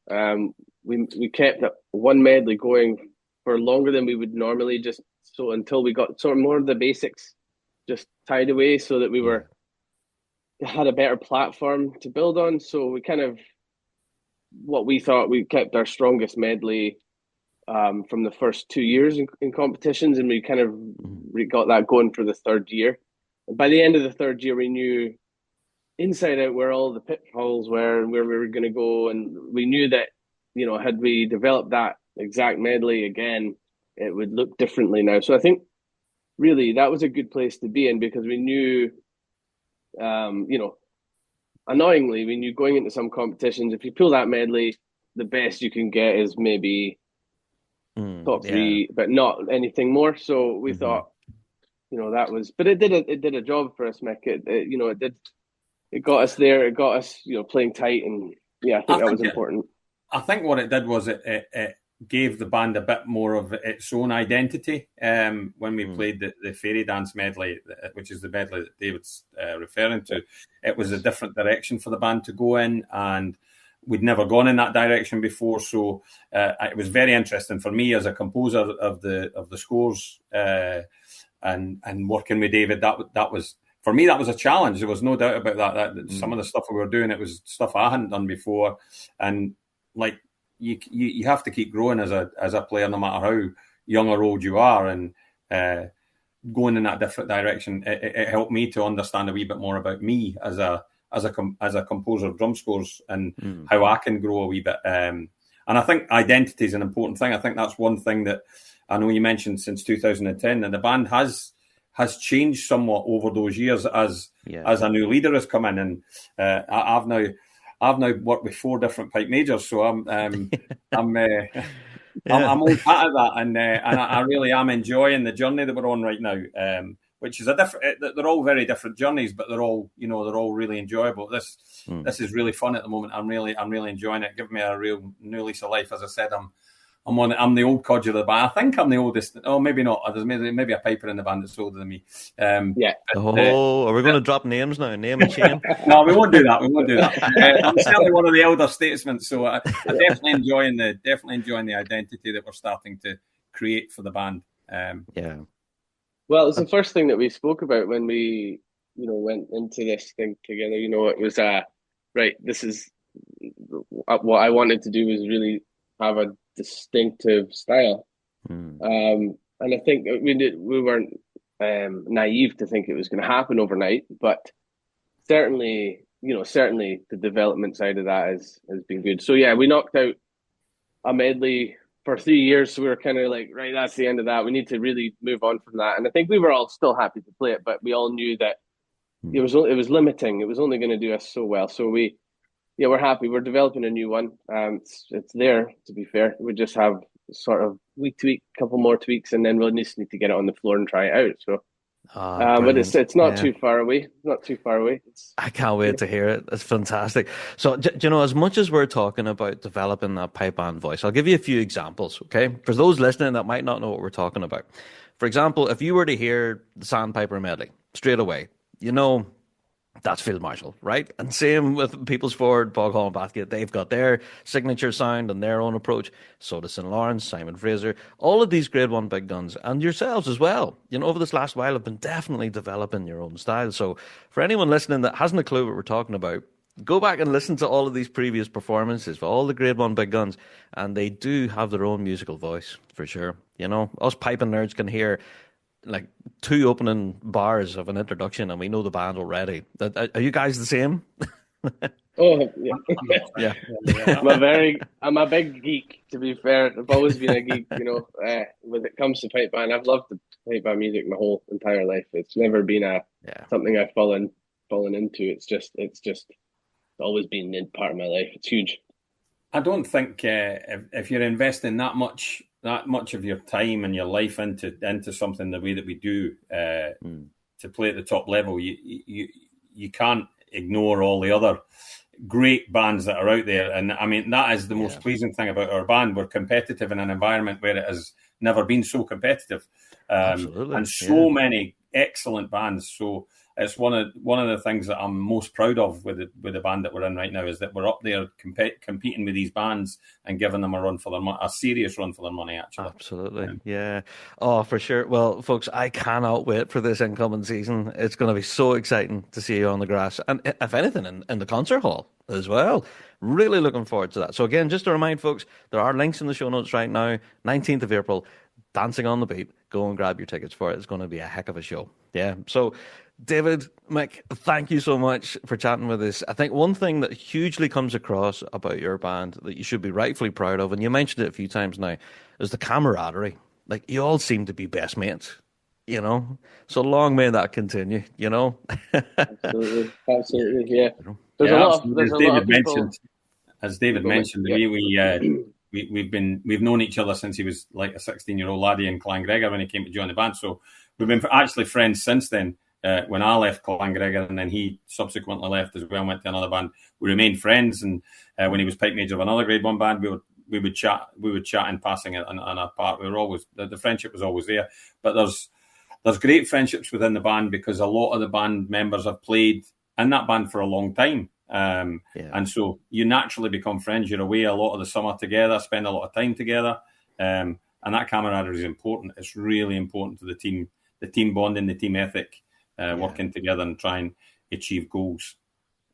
we kept one medley going for longer than we would normally, just so until we got sort of more of the basics just tied away, so that we had a better platform to build on. So we kind of, what we thought, we kept our strongest medley from the first 2 years in competitions, and we kind of got that going for the third year. And by the end of the third year, we knew inside out where all the pitfalls were and where we were going to go, and we knew that had we developed that exact medley again, it would look differently now. So I think really that was a good place to be in, because we knew, annoyingly, we knew going into some competitions, if you pull that medley, the best you can get is maybe top three, but not anything more. So we thought, that was, but it did a job for us, Mick. It got us there. It got us, playing tight, and I think that was important. I think what it did was it gave the band a bit more of its own identity. When we played the Fairy Dance medley, which is the medley that David's referring to, it was a different direction for the band to go in, and we'd never gone in that direction before. So it was very interesting for me as a composer of the scores and working with David. That was, for me, that was a challenge. There was no doubt about that. Some of the stuff we were doing, it was stuff I hadn't done before, and like you have to keep growing as a player, no matter how young or old you are, and going in that different direction. It helped me to understand a wee bit more about me as a composer of drum scores, and how I can grow a wee bit. And I think identity is an important thing. I think that's one thing that I know you mentioned since 2010, and the band has changed somewhat over those years as a new leader has come in, and I've now worked with 4 different pipe majors, so I'm old hat at that, and I really am enjoying the journey that we're on right now. Which is they're all very different journeys, but they're all really enjoyable. This is really fun at the moment. I'm really enjoying it. Giving me a real new lease of life. As I said, I'm the old codger of the band. I think I'm the oldest. Oh, maybe not. There's maybe a piper in the band that's older than me. Are we going to drop names now? Name and shame? No, we won't do that. I'm certainly one of the elder statesmen, so I'm definitely enjoying the identity that we're starting to create for the band. Well, it's the first thing that we spoke about when we, went into this thing together. It was right. This is what I wanted to do, was really have a distinctive style. And I think we weren't naive to think it was going to happen overnight, but certainly the development side of that has been good. So yeah, we knocked out a medley for 3 years, so we were kind of like, right, that's the end of that. We need to really move on from that. And I think we were all still happy to play it, but we all knew that it was limiting. It was only going to do us so well. So we're happy. We're developing a new one. It's there, to be fair. We just have sort of week to week, couple more tweaks, and then we'll just need to get it on the floor and try it out. So. But it's not too far away. Not too far away. I can't wait to hear it. It's fantastic. So, as much as we're talking about developing that pipe band voice, I'll give you a few examples, okay? For those listening that might not know what we're talking about. For example, if you were to hear the Sandpiper medley straight away, that's Field Marshal, right? And same with People's Ford, Bog Hall and Bathgate. They've got their signature sound and their own approach. So does St. Lawrence, Simon Fraser, all of these Grade 1 big guns, and yourselves as well. Over this last while have been definitely developing your own style. So for anyone listening that hasn't a clue what we're talking about, go back and listen to all of these previous performances for all the Grade 1 big guns, and they do have their own musical voice, for sure. Us piping nerds can hear like 2 opening bars of an introduction and we know the band already. Are you guys the same? Oh, yeah. I'm a big geek, to be fair. I've always been a geek, when it comes to pipe band. I've loved the pipe band music my whole entire life. It's never been something I've fallen into. It's always been in part of my life. It's huge. I don't think if you're investing that much of your time and your life into something the way that we do to play at the top level, you can't ignore all the other great bands that are out there. And I mean, that is the most pleasing thing about our band. We're competitive in an environment where it has never been so competitive, and so many excellent bands. So it's one of the things that I'm most proud of with the band that we're in right now, is that we're up there competing with these bands and giving them a serious run for their money, actually. Absolutely, yeah. Oh, for sure. Well, folks, I cannot wait for this incoming season. It's going to be so exciting to see you on the grass, and if anything, in the concert hall as well. Really looking forward to that. So again, just to remind folks, there are links in the show notes right now. 19th of April, Dancing on the Beat. Go and grab your tickets for it. It's going to be a heck of a show. Yeah. So, David, Mick, thank you so much for chatting with us. I think one thing that hugely comes across about your band that you should be rightfully proud of, and you mentioned it a few times now, is the camaraderie. Like, you all seem to be best mates, So long may that continue, Absolutely, yeah. There's a lot of people. As David mentioned, we've known each other since he was like a 16-year-old laddie in Clangregor when he came to join the band. So we've been actually friends since then. When I left Clangregor, and then he subsequently left as well and went to another band, we remained friends. And when he was pipe major of another Grade 1 band, we would chat in passing on our part. We were always, the friendship was always there. But there's great friendships within the band because a lot of the band members have played in that band for a long time. And so you naturally become friends. You're away a lot of the summer together, spend a lot of time together. And that camaraderie is important. It's really important to the team bonding, the team ethic, working together and trying to achieve goals.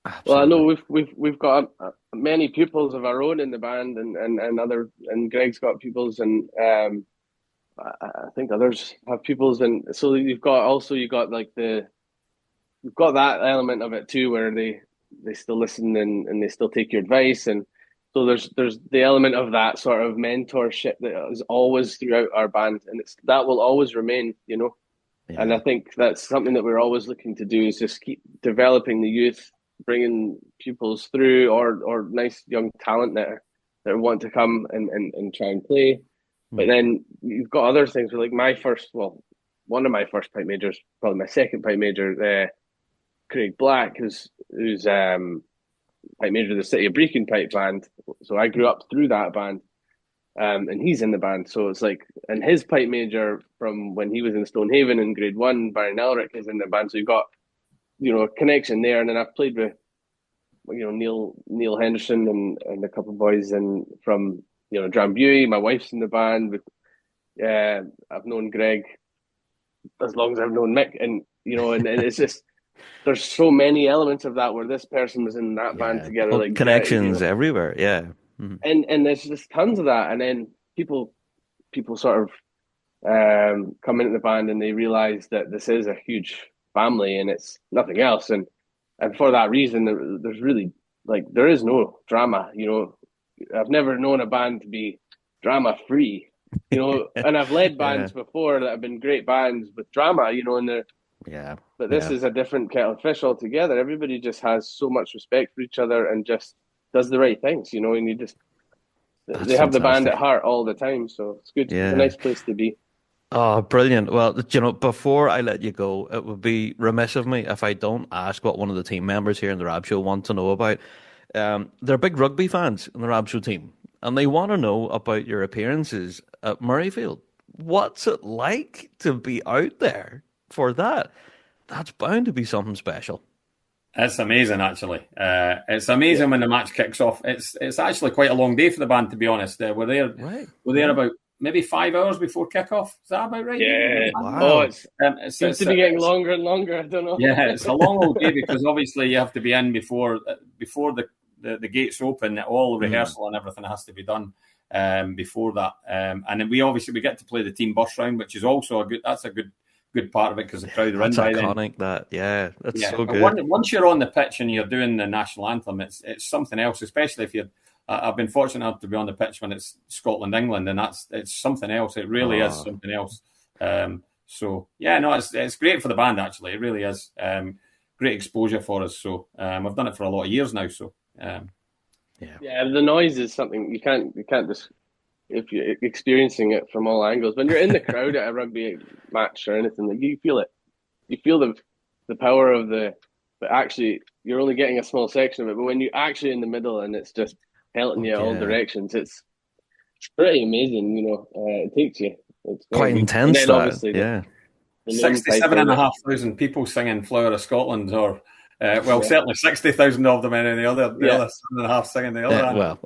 Absolutely. Well, I know we've got many pupils of our own in the band, and Greg's got pupils, and I think others have pupils, and so you've got that element of it too, where they still listen and they still take your advice, and so there's the element of that sort of mentorship that is always throughout our band, and that will always remain, you know. Yeah. And I think that's something that we're always looking to do, is just keep developing the youth, bringing pupils through, or nice young talent that want to come and try and play. But then you've got other things, like one of my first pipe majors, probably my second pipe major, Craig Black, who's pipe major of the City of Brecon pipe band. So I grew up through that band, and he's in the band. So it's like, and his pipe major from when he was in Stonehaven in grade 1, Barry Elric, is in the band. So you've got, you know, a connection there. And then I've played with, you know, Neil Henderson and a couple of boys from, you know, Drambuie. My wife's in the band. I've known Greg as long as I've known Mick, and you know, and it's just, there's so many elements of that where this person was in that band together, well, like connections everywhere, and there's just tons of that. And then people sort of come into the band and they realize that this is a huge family and it's nothing else, and for that reason, there's really, like, there is no drama, you know. I've never known a band to be drama free, you know, and I've led bands before that have been great bands with drama, you know, and but this is a different kettle of fish altogether. Everybody just has so much respect for each other and just does the right things, you know, and they have the band at heart all the time, so it's good. It's a nice place to be. Oh, brilliant. Well, you know, before I let you go, it would be remiss of me if I don't ask what one of the team members here in the Rab Show want to know about. They're big rugby fans in the Rab Show team, and they want to know about your appearances at Murrayfield. What's it like to be out there for that? That's bound to be something special. It's amazing, actually. It's amazing when the match kicks off. It's actually quite a long day for the band, to be honest. We're there about maybe 5 hours before kickoff. Is that about right? Yeah. Wow. Oh, it seems to be getting longer and longer. I don't know. Yeah, it's a long old day because obviously you have to be in before the gates open. All the rehearsal and everything has to be done before that. And then we get to play the team bus round, which is also a good part of it because the crowd are in by then. That's iconic. That's so good. Once you're on the pitch and you're doing the national anthem, it's something else, especially if you're. I've been fortunate enough to be on the pitch when it's Scotland, England, and it's something else. It really is something else. It's great for the band, actually. It really is great exposure for us. So I've done it for a lot of years now. So the noise is something you can't just, if you're experiencing it from all angles. When you're in the crowd at a rugby match or anything, like, you feel it. You feel the power of but actually you're only getting a small section of it. But when you're actually in the middle and it's just pelting you all directions, it's pretty amazing, you know. It takes you. It's quite intense, obviously, 67,500 people singing Flower of Scotland, or certainly 60,000 of them, and the other 7.5 singing the other.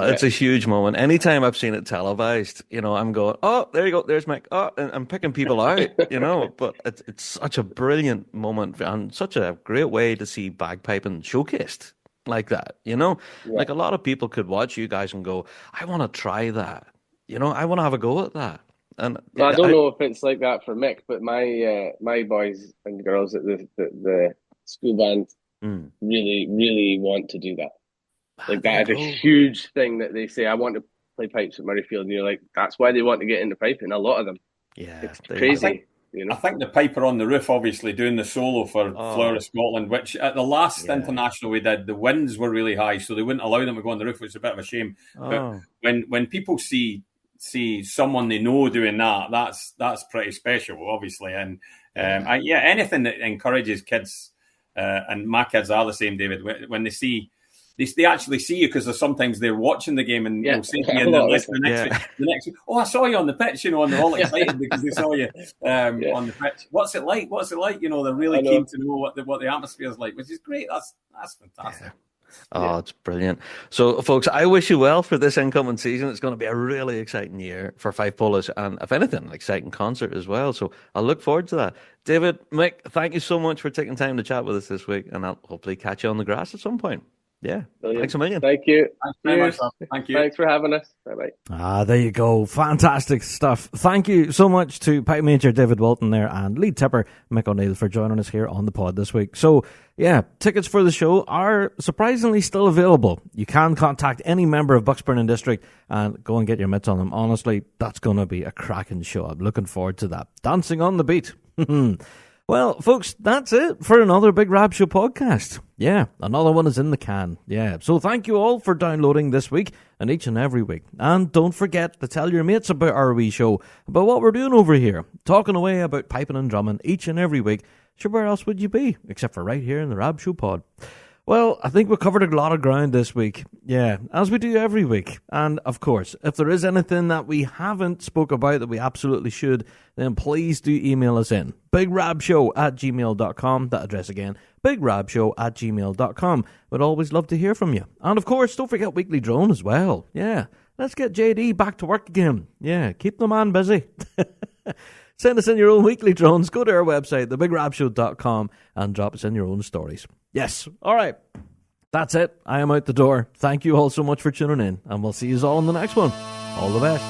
It's a huge moment. Anytime I've seen it televised, you know, I'm going, oh, there you go, there's Mick. Oh, and I'm picking people out, you know. But it's such a brilliant moment and such a great way to see bagpiping showcased like that, you know. Like, a lot of people could watch you guys and go, I want to try that, you know, I want to have a go at that. And I don't know if it's like that for Mick, but my boys and girls at the school band really, really want to do that. Like, that is a huge thing that they say, I want to play pipes at Murrayfield, and you're like, that's why they want to get into piping, a lot of them. Yeah, it's crazy. You know? I think the piper on the roof, obviously, doing the solo for Flower of Scotland, which at the last international we did, the winds were really high, so they wouldn't allow them to go on the roof, which is a bit of a shame. But when people see someone they know doing that's pretty special, obviously. And anything that encourages kids, and my kids are the same, David, when they see they actually see you because sometimes they're watching the game and they'll see you in the next week. Oh, I saw you on the pitch, and they're all excited because they saw you on the pitch. What's it like? They're really keen to know what the atmosphere is like, which is great. That's fantastic. Yeah. Oh, it's brilliant. So, folks, I wish you well for this incoming season. It's going to be a really exciting year for Fife Polish, and if anything, an exciting concert as well. So I'll look forward to that. David, Mick, thank you so much for taking time to chat with us this week, and I'll hopefully catch you on the grass at some point. Yeah, brilliant. Thanks a million. Thank you. Thanks very much. Thank you. Thanks for having us. Bye-bye. There you go. Fantastic stuff. Thank you so much to Pipe Major David Wilton there and lead tipper Mick O'Neill for joining us here on the pod this week. So, yeah, tickets for the show are surprisingly still available. You can contact any member of Bucksburn District and go and get your mitts on them. Honestly, that's going to be a cracking show. I'm looking forward to that. Dancing on the beat. Well, folks, that's it for another Big Rab Show podcast. Yeah, another one is in the can. Yeah, so thank you all for downloading this week and each and every week. And don't forget to tell your mates about our wee show, about what we're doing over here, talking away about piping and drumming each and every week. Sure, where else would you be, except for right here in the Rab Show pod? Well, I think we covered a lot of ground this week. Yeah, as we do every week. And, of course, if there is anything that we haven't spoke about that we absolutely should, then please do email us in. bigrabshow@gmail.com. That address again, bigrabshow@gmail.com. We'd always love to hear from you. And, of course, don't forget Weekly Drone as well. Yeah, let's get JD back to work again. Yeah, keep the man busy. Send us in your own weekly drones. Go to our website, thebigrabshow.com, and drop us in your own stories. Yes. All right. That's it. I am out the door. Thank you all so much for tuning in, and we'll see you all in the next one. All the best.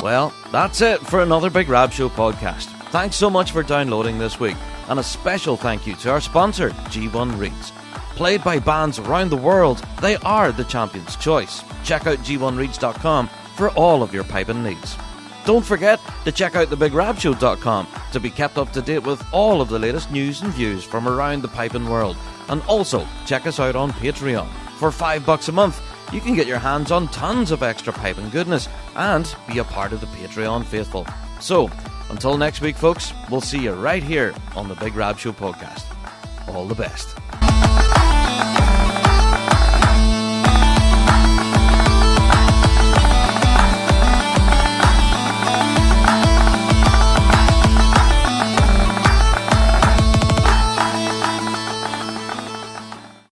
Well, that's it for another Big Rab Show podcast. Thanks so much for downloading this week. And a special thank you to our sponsor, G1 Reeds. Played by bands around the world, they are the champion's choice. Check out g1reeds.com for all of your piping needs. Don't forget to check out thebigrabshow.com to be kept up to date with all of the latest news and views from around the piping world. And also, check us out on Patreon. For $5 a month, you can get your hands on tons of extra piping goodness and be a part of the Patreon faithful. So, until next week, folks, we'll see you right here on the Big Rab Show podcast. All the best.